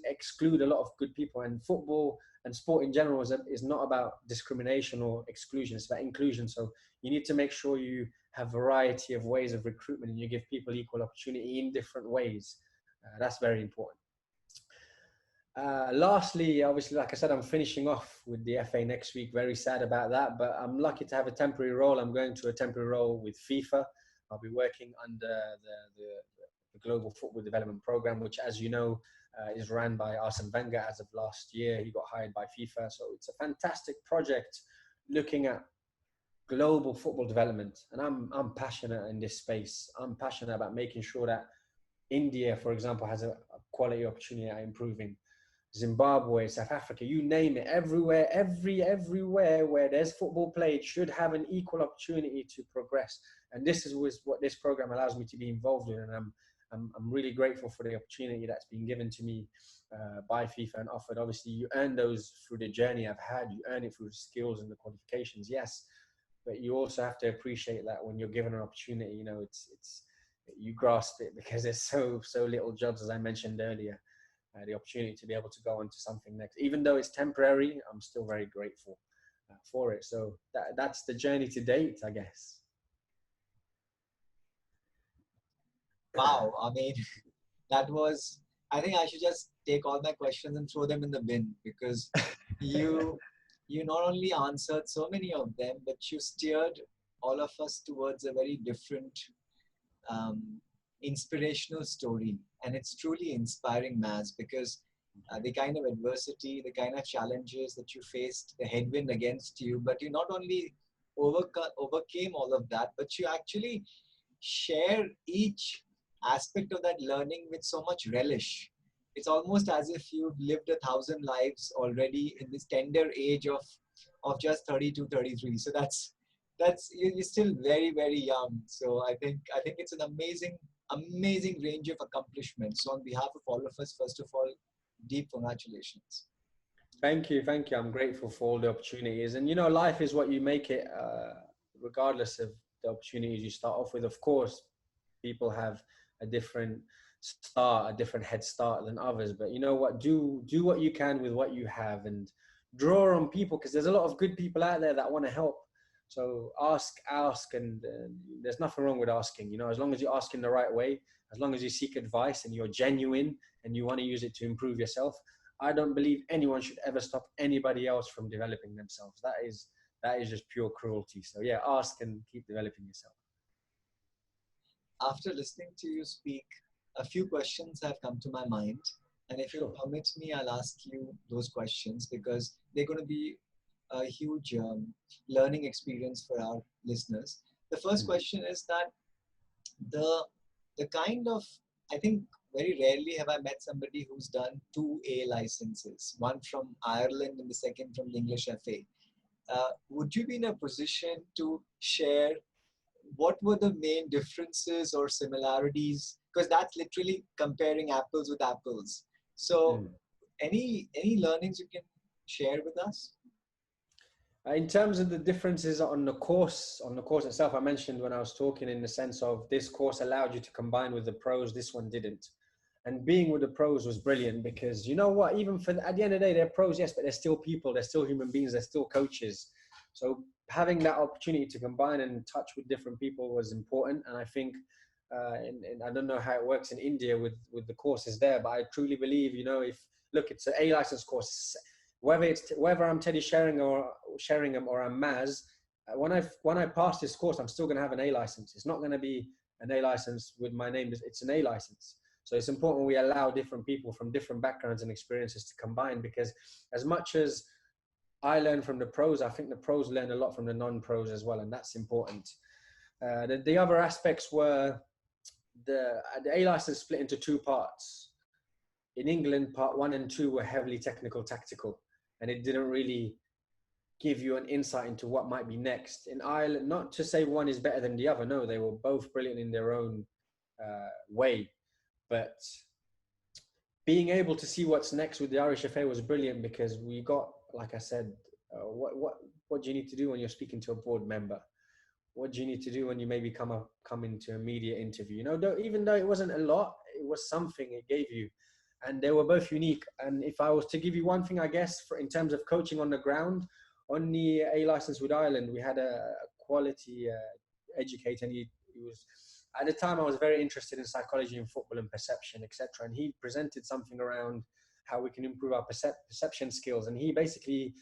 S1: exclude a lot of good people. And football and sport in general is not about discrimination or exclusion. It's about inclusion. So you need to make sure you have variety of ways of recruitment and you give people equal opportunity in different ways. That's very important. Lastly, obviously, like I said, I'm finishing off with the FA next week. Very sad about that, but I'm lucky to have a temporary role. I'm going to a temporary role with FIFA. I'll be working under the Global Football Development Program, which, as you know, is run by Arsene Wenger as of last year. He got hired by FIFA. So it's a fantastic project looking at global football development. And I'm passionate in this space. I'm passionate about making sure that India, for example, has a quality opportunity at improving. Zimbabwe, South Africa, you name it, everywhere, everywhere where there's football played should have an equal opportunity to progress. And this is what this program allows me to be involved in. And I'm really grateful for the opportunity that's been given to me by FIFA and offered. Obviously, you earn those through the journey I've had. You earn it through the skills and the qualifications, yes. But you also have to appreciate that when you're given an opportunity, you know, it's you grasp it, because there's so little jobs, as I mentioned earlier. The opportunity to be able to go on to something next, even though it's temporary, I'm still very grateful for it. So that's the journey to date, I guess.
S2: Wow, I mean, that was, I think I should just take all my questions and throw them in the bin, because you you not only answered so many of them, but you steered all of us towards a very different um, inspirational story. And it's truly inspiring, Maz, because the kind of adversity, the kind of challenges that you faced, the headwind against you, but you not only overcame all of that, but you actually share each aspect of that learning with so much relish. It's almost as if you've lived 1,000 lives already in this tender age of just 32, 33. So that's you're still very, very young. So I think it's an amazing range of accomplishments. So on behalf of all of us, first of all, deep congratulations.
S1: Thank you, thank you. I'm grateful for all the opportunities, and you know, life is what you make it. Regardless of the opportunities you start off with, of course, people have a different start, a different head start than others. But you know what? Do what you can with what you have, and draw on people, because there's a lot of good people out there that want to help. So ask, and there's nothing wrong with asking. You know, as long as you ask in the right way, as long as you seek advice and you're genuine and you want to use it to improve yourself, I don't believe anyone should ever stop anybody else from developing themselves. That is just pure cruelty. So yeah, ask and keep developing yourself.
S2: After listening to you speak, a few questions have come to my mind. And if you'll
S1: Sure.
S2: permit me, I'll ask you those questions because they're going to be a huge learning experience for our listeners. The first
S1: Mm.
S2: question is that the the kind of, I think very rarely have I met somebody who's done two A licenses, one from Ireland and the second from the English FA. Would you be in a position to share what were the main differences or similarities? Because that's literally comparing apples with apples. So,
S1: Mm.
S2: any learnings you can share with us?
S1: In terms of the differences on the course itself, I mentioned when I was talking in the sense of this course allowed you to combine with the pros, this one didn't. And being with the pros was brilliant, because you know what, even for at the end of the day, they're pros, yes, but they're still people, they're still human beings, they're still coaches. So having that opportunity to combine and touch with different people was important. And I think, and I don't know how it works in India with the courses there, but I truly believe, you know, if look, it's an A license course, whether I'm Teddy Sheringham or I'm Maz, when I pass this course, I'm still going to have an A license. It's not going to be an A license with my name. It's an A license. So it's important we allow different people from different backgrounds and experiences to combine, because as much as I learn from the pros, I think the pros learn a lot from the non-pros as well, and that's important. The other aspects were the A license split into two parts. In England, part 1 and 2 were heavily technical, tactical, and it didn't really give you an insight into what might be next. In Ireland, not to say one is better than the other, no, they were both brilliant in their own way, but being able to see what's next with the Irish FA was brilliant, because we got, like I said, what do you need to do when you're speaking to a board member? What do you need to do when you maybe come into a media interview? You know, even though it wasn't a lot, it was something it gave you, and they were both unique. And if I was to give you one thing, I guess, in terms of coaching on the ground, on the A license with Ireland, we had a quality educator, and he was, at the time I was very interested in psychology and football and perception, etc. And he presented something around how we can improve our perception skills. And he basically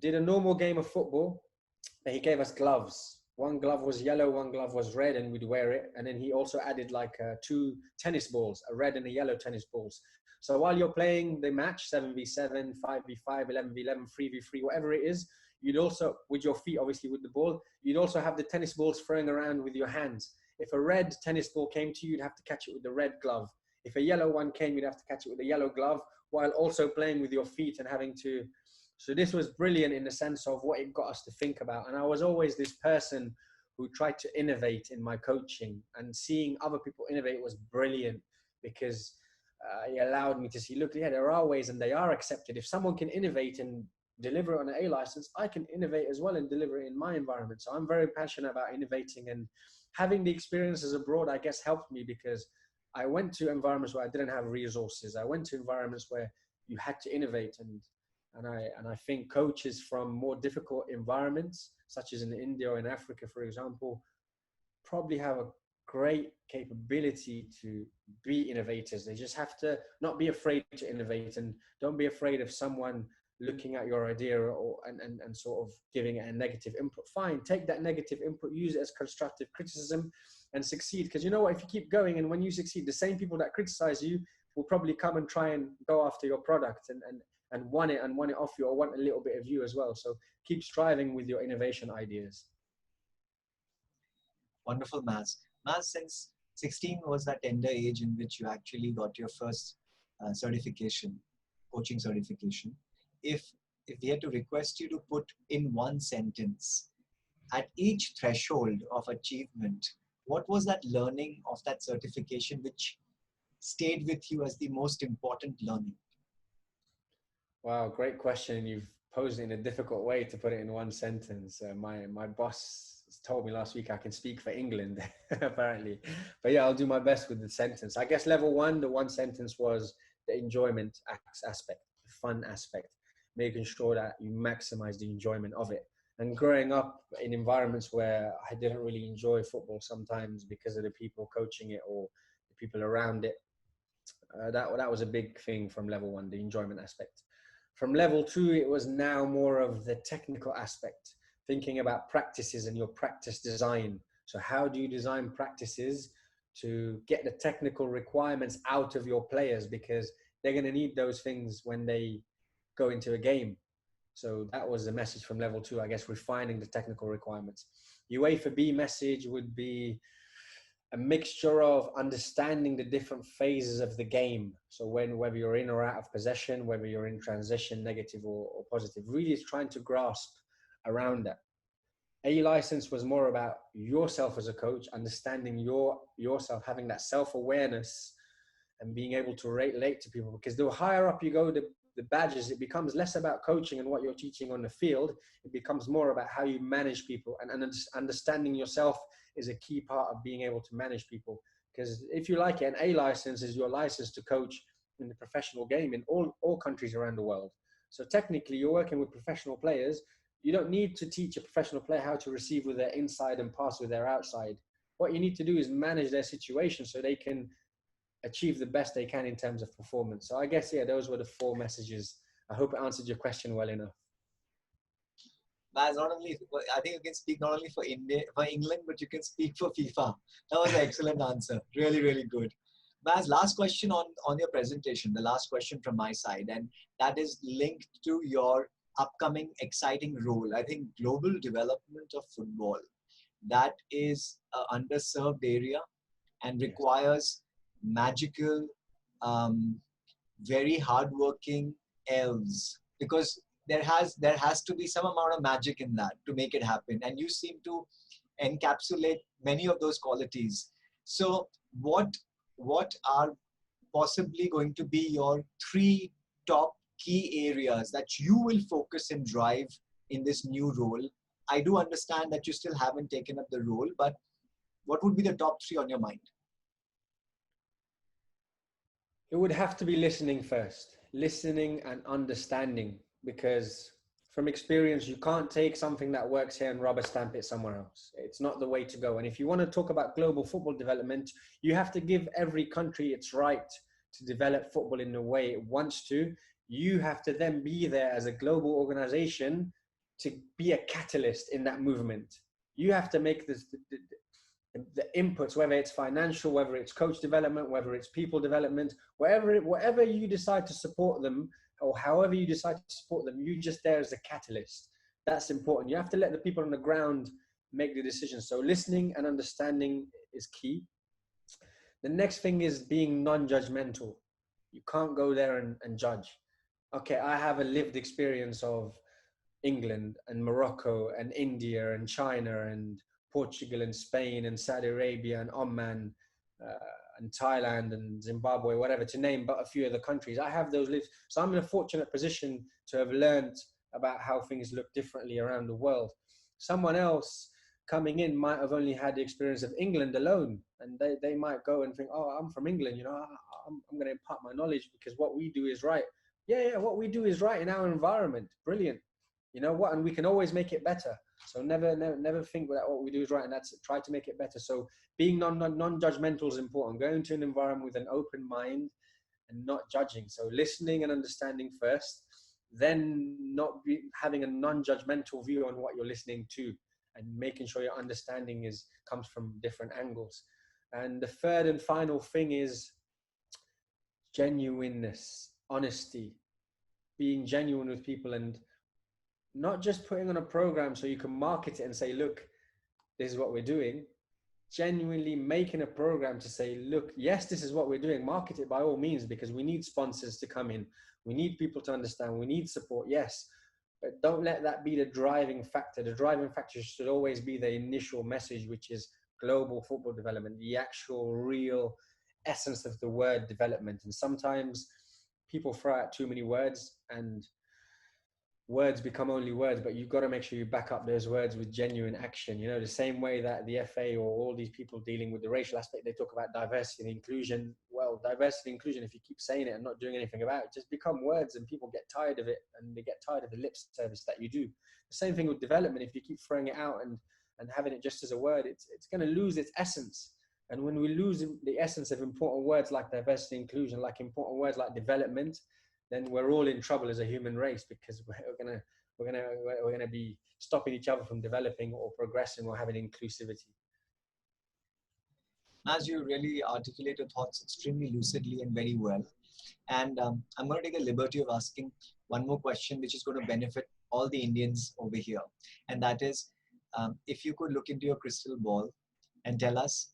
S1: did a normal game of football, and he gave us gloves one glove was yellow, one glove was red, and we'd wear it. And then he also added like two tennis balls, a red and a yellow tennis balls. So while you're playing the match, 7v7, 5v5, 11v11, 3v3, whatever it is, you'd also, with your feet, obviously with the ball, you'd also have the tennis balls throwing around with your hands. If a red tennis ball came to you, you'd have to catch it with the red glove. If a yellow one came, you'd have to catch it with the yellow glove, while also playing with your feet and having to. So this was brilliant in the sense of what it got us to think about. And I was always this person who tried to innovate in my coaching, and seeing other people innovate was brilliant, because it allowed me to see, look, yeah, there are ways and they are accepted. If someone can innovate and deliver it on an A license, I can innovate as well and deliver it in my environment. So I'm very passionate about innovating, and having the experiences abroad, I guess, helped me, because I went to environments where I didn't have resources. I went to environments where you had to innovate, and I think coaches from more difficult environments, such as in India or in Africa, for example, probably have a great capability to be innovators. They just have to not be afraid to innovate, and don't be afraid of someone looking at your idea and sort of giving it a negative input. Fine, take that negative input, use it as constructive criticism, and succeed. Because you know what, if you keep going and when you succeed, the same people that criticize you will probably come and try and go after your product and want it off you, or want a little bit of you as well. So keep striving with your innovation ideas.
S2: Wonderful, Maz. Maz, since 16 was that tender age in which you actually got your first certification, coaching certification, if we had to request you to put in one sentence, at each threshold of achievement, what was that learning of that certification which stayed with you as the most important learning?
S1: Wow, great question. You've posed it in a difficult way to put it in one sentence. My boss told me last week I can speak for England, apparently. But yeah, I'll do my best with the sentence. I guess level one, the one sentence was the enjoyment aspect, the fun aspect, making sure that you maximize the enjoyment of it. And growing up in environments where I didn't really enjoy football sometimes because of the people coaching it or the people around it, that was a big thing from level one, the enjoyment aspect. From level two, it was now more of the technical aspect, thinking about practices and your practice design. So how do you design practices to get the technical requirements out of your players, because they're going to need those things when they go into a game. So that was the message from level two, I guess, refining the technical requirements. UEFA B message would be a mixture of understanding the different phases of the game. So whether you're in or out of possession, whether you're in transition, negative or positive, really is trying to grasp around that. A license was more about yourself as a coach, understanding yourself, having that self-awareness and being able to relate to people. Because the higher up you go, the badges, it becomes less about coaching and what you're teaching on the field. It becomes more about how you manage people, and understanding yourself is a key part of being able to manage people. Because if you like it, an A license is your license to coach in the professional game in all countries around the world. So technically you're working with professional players. You don't need to teach a professional player how to receive with their inside and pass with their outside. What you need to do is manage their situation so they can achieve the best they can in terms of performance. So I guess, yeah, those were the four messages. I hope it answered your question well enough.
S2: Maz, not only, I think you can speak not only for India, for England, but you can speak for FIFA. That was an excellent answer. Really, really good. Maz, last question on your presentation, the last question from my side, and that is linked to your upcoming exciting role. I think global development of football, that is an underserved area and requires magical, very hardworking elves, because there has to be some amount of magic in that to make it happen, and you seem to encapsulate many of those qualities. So what are possibly going to be your three top key areas that you will focus and drive in this new role? I do understand that you still haven't taken up the role, but what would be the top three on your mind?
S1: It would have to be listening first, listening and understanding, because from experience, you can't take something that works here and rubber stamp it somewhere else. It's not the way to go. And if you want to talk about global football development, you have to give every country its right to develop football in the way it wants to. You have to then be there as a global organization to be a catalyst in that movement. You have to make this, the inputs, whether it's financial, whether it's coach development, whether it's people development, whatever you decide to support them, or however you decide to support them, you just there as a catalyst. That's important. You have to let the people on the ground make the decision. So listening and understanding is key. The next thing is being non-judgmental. You can't go there and judge. Okay, I have a lived experience of England and Morocco and India and China and Portugal and Spain and Saudi Arabia and Oman and Thailand and Zimbabwe, whatever, to name but a few of the countries. I have those lives. So I'm in a fortunate position to have learned about how things look differently around the world. Someone else coming in might have only had the experience of England alone, and they might go and think, oh, I'm from England, you know, I'm going to impart my knowledge because what we do is right. Yeah, what we do is right in our environment. Brilliant. You know what? And we can always make it better. So never think that what we do is right, and that's try to make it better. So being non-judgmental is important. Going to an environment with an open mind and not judging. So listening and understanding first, then having a non-judgmental view on what you're listening to, and making sure your understanding comes from different angles. And the third and final thing is genuineness, honesty, being genuine with people, and not just putting on a program so you can market it and say, look, this is what we're doing. Genuinely making a program to say, look, yes, this is what we're doing. Market it by all means, because we need sponsors to come in. We need people to understand. We need support, yes. But don't let that be the driving factor. The driving factor should always be the initial message, which is global football development, the actual real essence of the word development. And sometimes people throw out too many words and words become only words, but you've got to make sure you back up those words with genuine action. You know, the same way that the FA or all these people dealing with the racial aspect, they talk about diversity and inclusion. Well, diversity and inclusion, if you keep saying it and not doing anything about it, just become words, and people get tired of it, and they get tired of the lip service that you do. The same thing with development. If you keep throwing it out and having it just as a word, it's going to lose its essence. And when we lose the essence of important words like diversity and inclusion, like important words like development, then we're all in trouble as a human race, because we're gonna be stopping each other from developing or progressing or having inclusivity.
S2: As you really articulate your thoughts extremely lucidly and very well. And I'm going to take a liberty of asking one more question, which is going to benefit all the Indians over here. And that is, if you could look into your crystal ball and tell us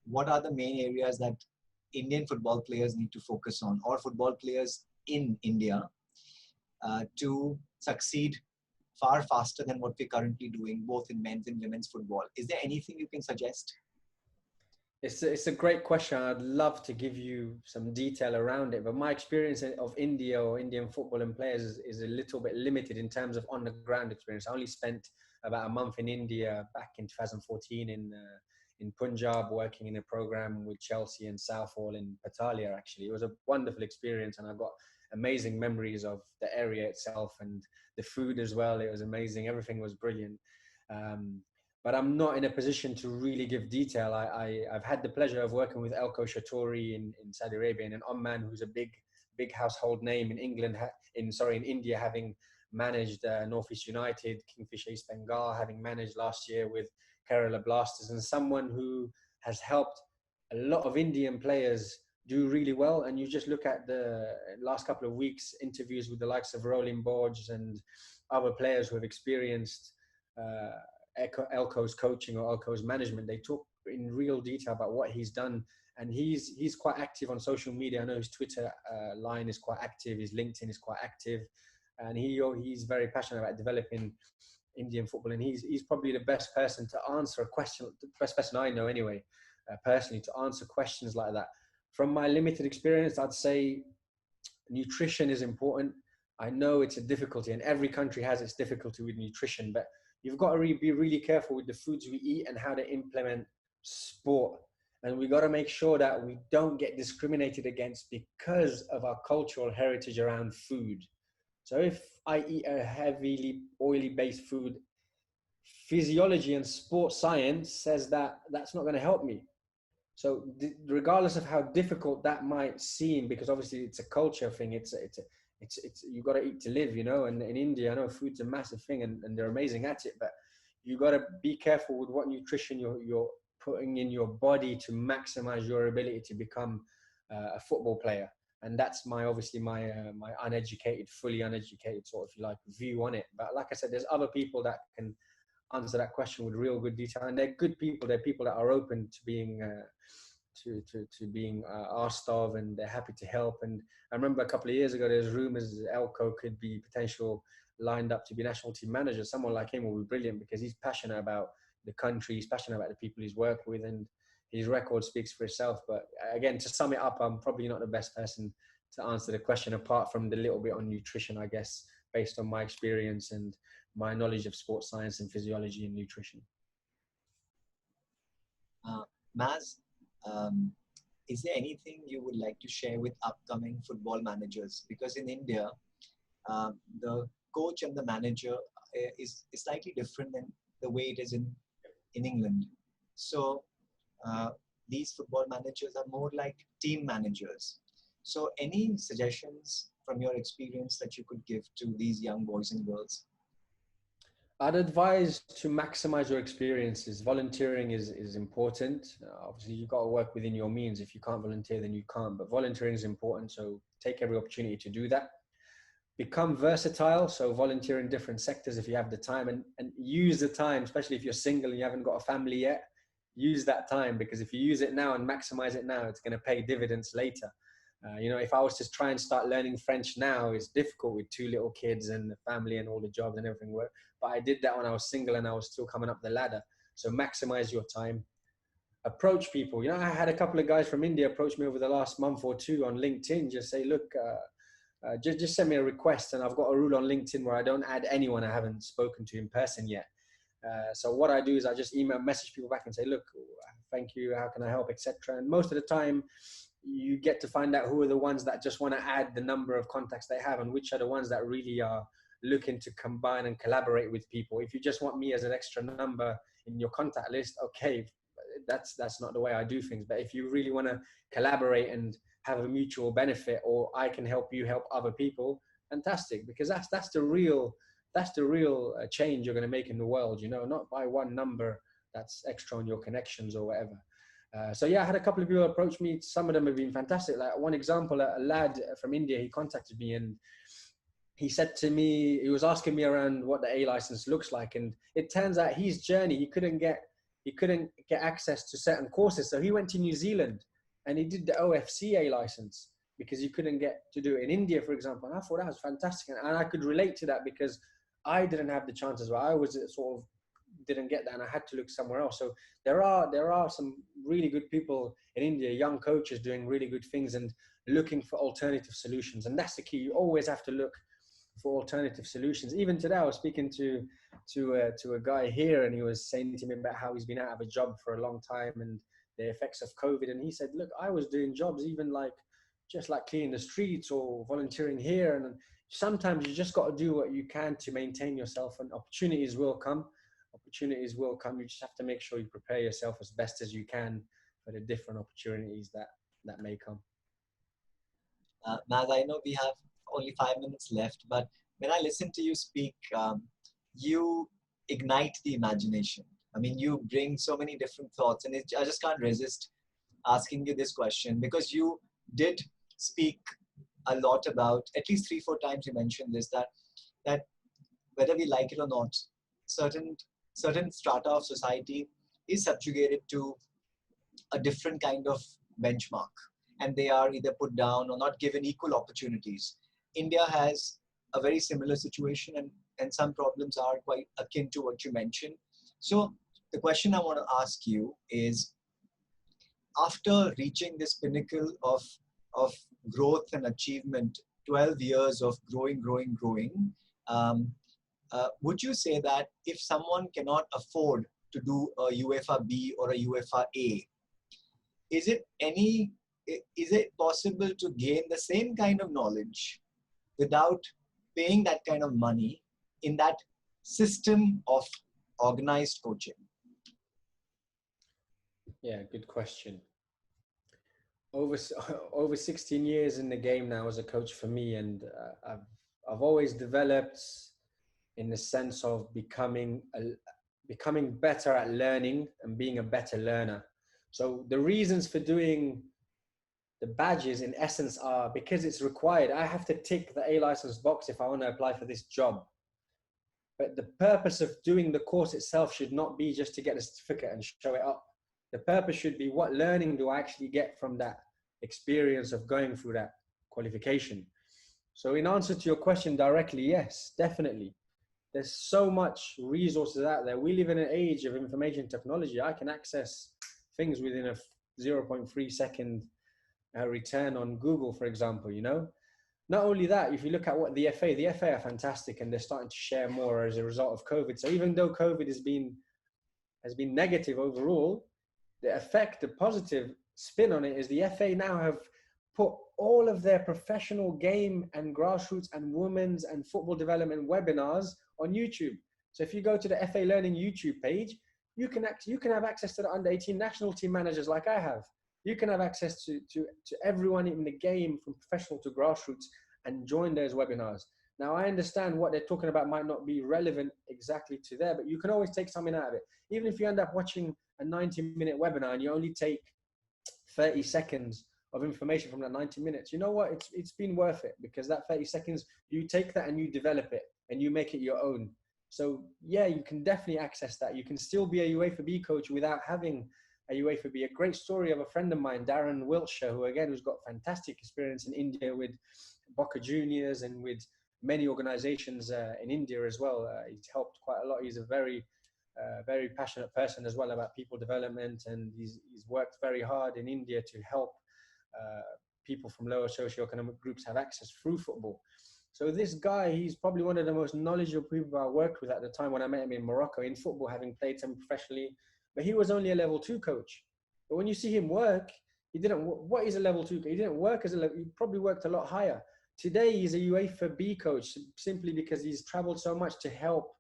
S2: what are the main areas that Indian football players need to focus on, or football players in India, to succeed far faster than what we're currently doing, both in men's and women's football. Is there anything you can suggest?
S1: It's a great question. I'd love to give you some detail around it, but my experience of India or Indian football and players is a little bit limited in terms of on the ground experience. I only spent about a month in India back in 2014 in Punjab, working in a program with Chelsea and Southall in Patalia. Actually, it was a wonderful experience, and I got amazing memories of the area itself and the food as well. It was amazing. Everything was brilliant. But I'm not in a position to really give detail. I've had the pleasure of working with Elko Shatori in Saudi Arabia, and in Oman, who's a big household name in England, in India, having managed Northeast United, Kingfisher East Bengal, having managed last year with Kerala Blasters, and someone who has helped a lot of Indian players do really well. And you just look at the last couple of weeks interviews with the likes of Rolling Borges and other players who have experienced Elko's coaching or Elko's management. They talk in real detail about what he's done, and he's quite active on social media. I know his Twitter line is quite active, his LinkedIn is quite active, and he's very passionate about developing Indian football, and he's probably the best person to answer a question, the best person I know anyway, personally, to answer questions like that. From my limited experience, I'd say nutrition is important. I know it's a difficulty, and every country has its difficulty with nutrition, but you've got to be really careful with the foods we eat and how to implement sport. And we got to make sure that we don't get discriminated against because of our cultural heritage around food. So if I eat a heavily oily based food, physiology and sports science says that that's not going to help me. So regardless of how difficult that might seem, because obviously it's a culture thing, it's you got to eat to live, you know. And in India, I know food's a massive thing, and they're amazing at it. But you got to be careful with what nutrition you're putting in your body to maximize your ability to become a football player. And that's obviously my uneducated, fully uneducated sort of, if you like, view on it. But like I said, there's other people that can answer that question with real good detail, and they're good people. They're people that are open to being being asked of, and they're happy to help. And I remember a couple of years ago, there's rumors Elko could be potential lined up to be national team manager. Someone like him will be brilliant because he's passionate about the country, he's passionate about the people he's worked with, and his record speaks for itself. But again, to sum it up, I'm probably not the best person to answer the question, apart from the little bit on nutrition, I guess, based on my experience and my knowledge of sports science and physiology and nutrition.
S2: Maz, is there anything you would like to share with upcoming football managers? Because in India, the coach and the manager is slightly different than the way it is in England. So these football managers are more like team managers. So any suggestions from your experience that you could give to these young boys and girls?
S1: I'd advise to maximize your experiences. Volunteering is important. Obviously, you've got to work within your means. If you can't volunteer, then you can't. But volunteering is important, so take every opportunity to do that. Become versatile, so volunteer in different sectors if you have the time, and use the time, especially if you're single and you haven't got a family yet. Use that time, because if you use it now and maximize it now, it's going to pay dividends later. If I was to try and start learning French now, it's difficult with 2 little kids and the family and all the jobs and everything. But I did that when I was single and I was still coming up the ladder. So maximize your time. Approach people. I had a couple of guys from India approach me over the last month or two on LinkedIn. Just say, look, just send me a request. And I've got a rule on LinkedIn where I don't add anyone I haven't spoken to in person yet. So what I do is I just message people back and say, look, thank you, how can I help, etc. And most of the time, you get to find out who are the ones that just want to add the number of contacts they have, and which are the ones that really are looking to combine and collaborate with people. If you just want me as an extra number in your contact list, okay, that's not the way I do things. But if you really want to collaborate and have a mutual benefit, or I can help you help other people, fantastic, because that's the real change you're going to make in the world, not by one number that's extra on your connections or whatever. So yeah, I had a couple of people approach me. Some of them have been fantastic. Like one example, a lad from India, he contacted me and he said to me, he was asking me around what the A license looks like. And it turns out his journey, he couldn't get access to certain courses. So he went to New Zealand and he did the OFC A license because you couldn't get to do it in India, for example. And I thought that was fantastic. And I could relate to that because I didn't have the chances where I was sort of didn't get that, and I had to look somewhere else. So there are some really good people in India, young coaches doing really good things and looking for alternative solutions. And that's the key. You always have to look for alternative solutions. Even today, I was speaking to a guy here, and he was saying to me about how he's been out of a job for a long time and the effects of COVID. And he said, look, I was doing jobs even just like cleaning the streets or volunteering here. And sometimes you just got to do what you can to maintain yourself, and opportunities will come. You just have to make sure you prepare yourself as best as you can for the different opportunities that may come.
S2: Maz, I know we have only 5 minutes left, but when I listen to you speak, you ignite the imagination. I mean, you bring so many different thoughts, and I just can't resist asking you this question, because you did speak a lot about, at least 3-4 times you mentioned this, that whether we like it or not, certain strata of society is subjugated to a different kind of benchmark, and they are either put down or not given equal opportunities. India has a very similar situation, and some problems are quite akin to what you mentioned. So the question I want to ask you is, after reaching this pinnacle of growth and achievement, 12 years of growing, would you say that if someone cannot afford to do a UEFA B or a UEFA A, is it possible to gain the same kind of knowledge without paying that kind of money in that system of organized coaching?
S1: Yeah, good question. Over 16 years in the game now as a coach for me, and I've always developed in the sense of becoming becoming better at learning and being a better learner. So the reasons for doing the badges in essence are because it's required. I have to tick the A license box if I want to apply for this job. But the purpose of doing the course itself should not be just to get a certificate and show it up. The purpose should be, what learning do I actually get from that experience of going through that qualification? So in answer to your question directly, yes, definitely. There's so much resources out there. We live in an age of information technology. I can access things within a 0.3 second return on Google, for example, you know. Not only that, if you look at what the FA are fantastic, and they're starting to share more as a result of COVID. So even though COVID has been negative overall, the effect, the positive spin on it is the FA now have put all of their professional game and grassroots and women's and football development webinars on YouTube. So if you go to the FA Learning YouTube page, you can have access to the under 18 national team managers like I have. You can have access to everyone in the game from professional to grassroots and join those webinars. Now, I understand what they're talking about might not be relevant exactly to there, but you can always take something out of it. Even if you end up watching a 90-minute webinar and you only take 30 seconds of information from that 90 minutes, you know what? It's been worth it, because that 30 seconds, you take that and you develop it and you make it your own. So yeah, you can definitely access that. You can still be a UEFA B coach without having a UEFA B. A great story of a friend of mine, Darren Wiltshire, who's got fantastic experience in India with Boca Juniors and with many organizations in India as well. He's helped quite a lot. He's a very passionate person as well about people development, and he's worked very hard in India to help people from lower socioeconomic groups have access through football. So this guy, he's probably one of the most knowledgeable people I worked with at the time when I met him in Morocco in football, having played him professionally. But he was only a level 2 coach. But when you see him work, he didn't. What is a level 2? He didn't work as a level. He probably worked a lot higher. Today, he's a UEFA B coach simply because he's traveled so much to help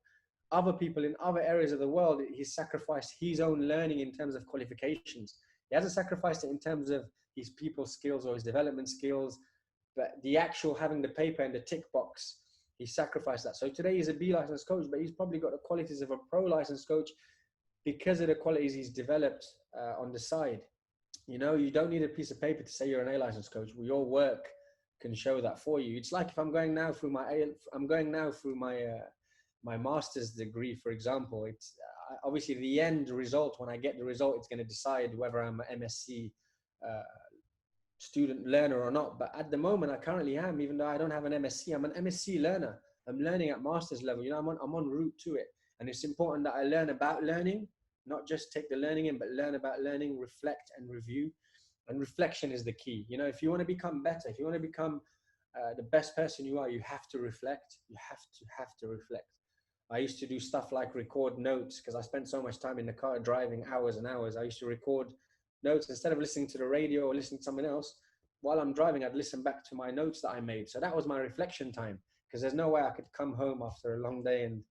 S1: other people in other areas of the world. He's sacrificed his own learning in terms of qualifications. He hasn't sacrificed it in terms of his people skills or his development skills, but the actual having the paper and the tick box, he sacrificed that. So today he's a B licensed coach, but he's probably got the qualities of a pro licensed coach because of the qualities he's developed on the side. You know, you don't need a piece of paper to say you're an A licensed coach. Your work can show that for you. It's like if I'm going now through my master's degree, for example. It's obviously the end result. When I get the result, it's going to decide whether I'm an MSc student learner or not. But at the moment, I currently am, even though I don't have an MSc, I'm an MSc learner. I'm learning at master's level. You know, I'm on route to it. And it's important that I learn about learning, not just take the learning in, but learn about learning, reflect and review. And reflection is the key. You know, if you want to become better, if you want to become the best person you are, you have to reflect. You have to reflect. I used to do stuff like record notes because I spent so much time in the car driving hours and hours. I used to record notes instead of listening to the radio or listening to someone else. While I'm driving, I'd listen back to my notes that I made. So that was my reflection time, because there's no way I could come home after a long day and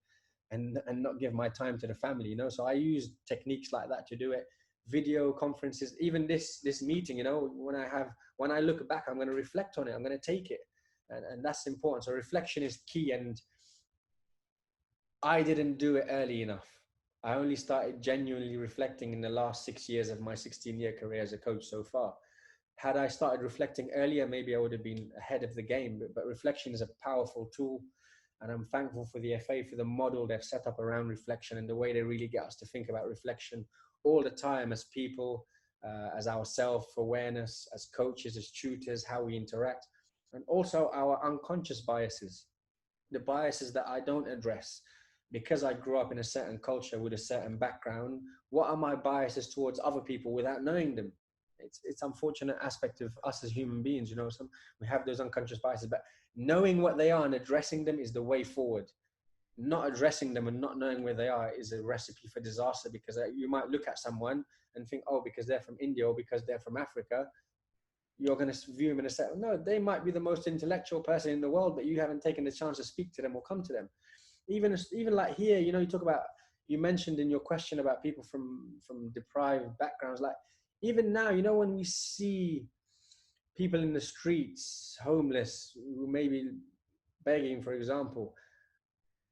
S1: not give my time to the family, you know. So I use techniques like that to do it. Video conferences, even this meeting, you know, when I look back, I'm going to reflect on it. I'm going to take it, and that's important. So reflection is key, and I didn't do it early enough. I only started genuinely reflecting in the last 6 years of my 16-year career as a coach so far. Had I started reflecting earlier, maybe I would have been ahead of the game. But reflection is a powerful tool. And I'm thankful for the FA for the model they've set up around reflection and the way they really get us to think about reflection all the time as people, as our self-awareness, as coaches, as tutors, how we interact, and also our unconscious biases, the biases that I don't address. Because I grew up in a certain culture with a certain background, what are my biases towards other people without knowing them? It's unfortunate aspect of us as human beings, you know. We have those unconscious biases, but knowing what they are and addressing them is the way forward. Not addressing them and not knowing where they are is a recipe for disaster, because you might look at someone and think, oh, because they're from India or because they're from Africa, you're going to view them in a certain, no, they might be the most intellectual person in the world, but you haven't taken the chance to speak to them or come to them. Even like here, you know, you mentioned in your question about people from deprived backgrounds, like even now, you know, when we see people in the streets, homeless, who may be begging, for example,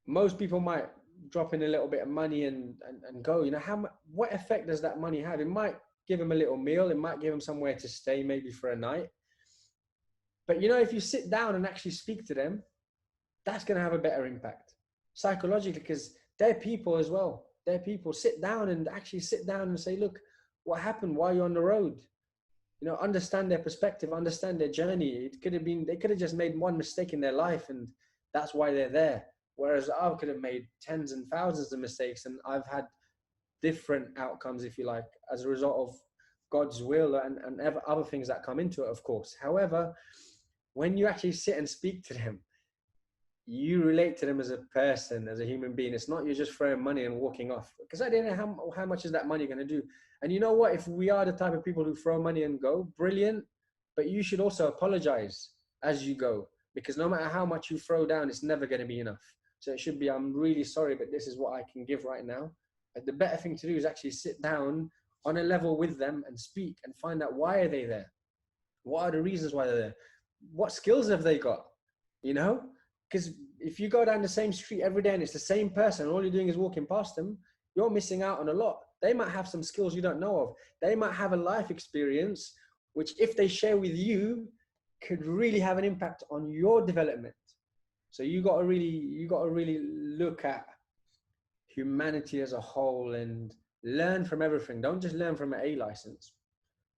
S1: most people might drop in a little bit of money and go, you know, what effect does that money have? It might give them a little meal. It might give them somewhere to stay, maybe for a night. But, you know, if you sit down and actually speak to them, that's going to have a better impact psychologically, because they're people as well. They're people. Sit down and say, look, what happened? Why are you on the road? You know, understand their perspective, understand their journey. It could have been, they could have just made one mistake in their life and that's why they're there. Whereas I could have made tens and thousands of mistakes and I've had different outcomes, if you like, as a result of God's will and other things that come into it, of course. However, when you actually sit and speak to them, you relate to them as a person, as a human being. It's not you're just throwing money and walking off. Because I don't know how much is that money going to do. And you know what? If we are the type of people who throw money and go, brilliant. But you should also apologize as you go. Because no matter how much you throw down, it's never going to be enough. So it should be, I'm really sorry, but this is what I can give right now. But the better thing to do is actually sit down on a level with them and speak and find out, why are they there? What are the reasons why they're there? What skills have they got? You know? Because if you go down the same street every day and it's the same person and all you're doing is walking past them, you're missing out on a lot. They might have some skills you don't know of. They might have a life experience, which if they share with you, could really have an impact on your development. So you got to really look at humanity as a whole and learn from everything. Don't just learn from an A license.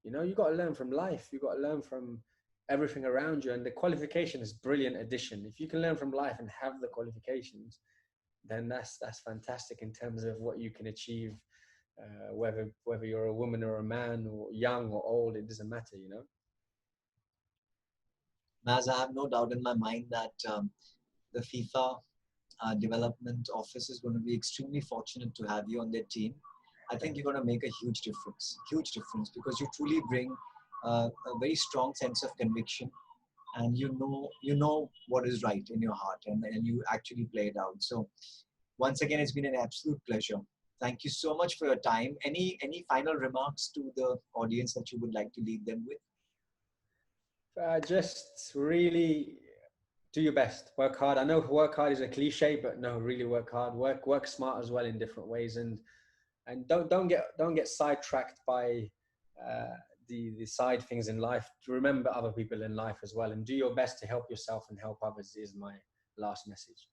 S1: You know, you got to learn from life. You got to learn from everything around you. And the qualification is brilliant addition. If you can learn from life and have the qualifications, then that's fantastic in terms of what you can achieve, whether you're a woman or a man or young or old, it doesn't matter, you know.
S2: Maz, I have no doubt in my mind that the FIFA development office is going to be extremely fortunate to have you on their team. I think you're going to make a huge difference, because you truly bring a very strong sense of conviction, and you know what is right in your heart, and you actually play it out. So once again, it's been an absolute pleasure. Thank you so much for your time. Any final remarks to the audience that you would like to leave them with?
S1: Just really do your best, work hard. I know work hard is a cliche, but no, really work hard, work smart as well in different ways, and don't get sidetracked by the side things in life. Remember other people in life as well, and do your best to help yourself and help others is my last message.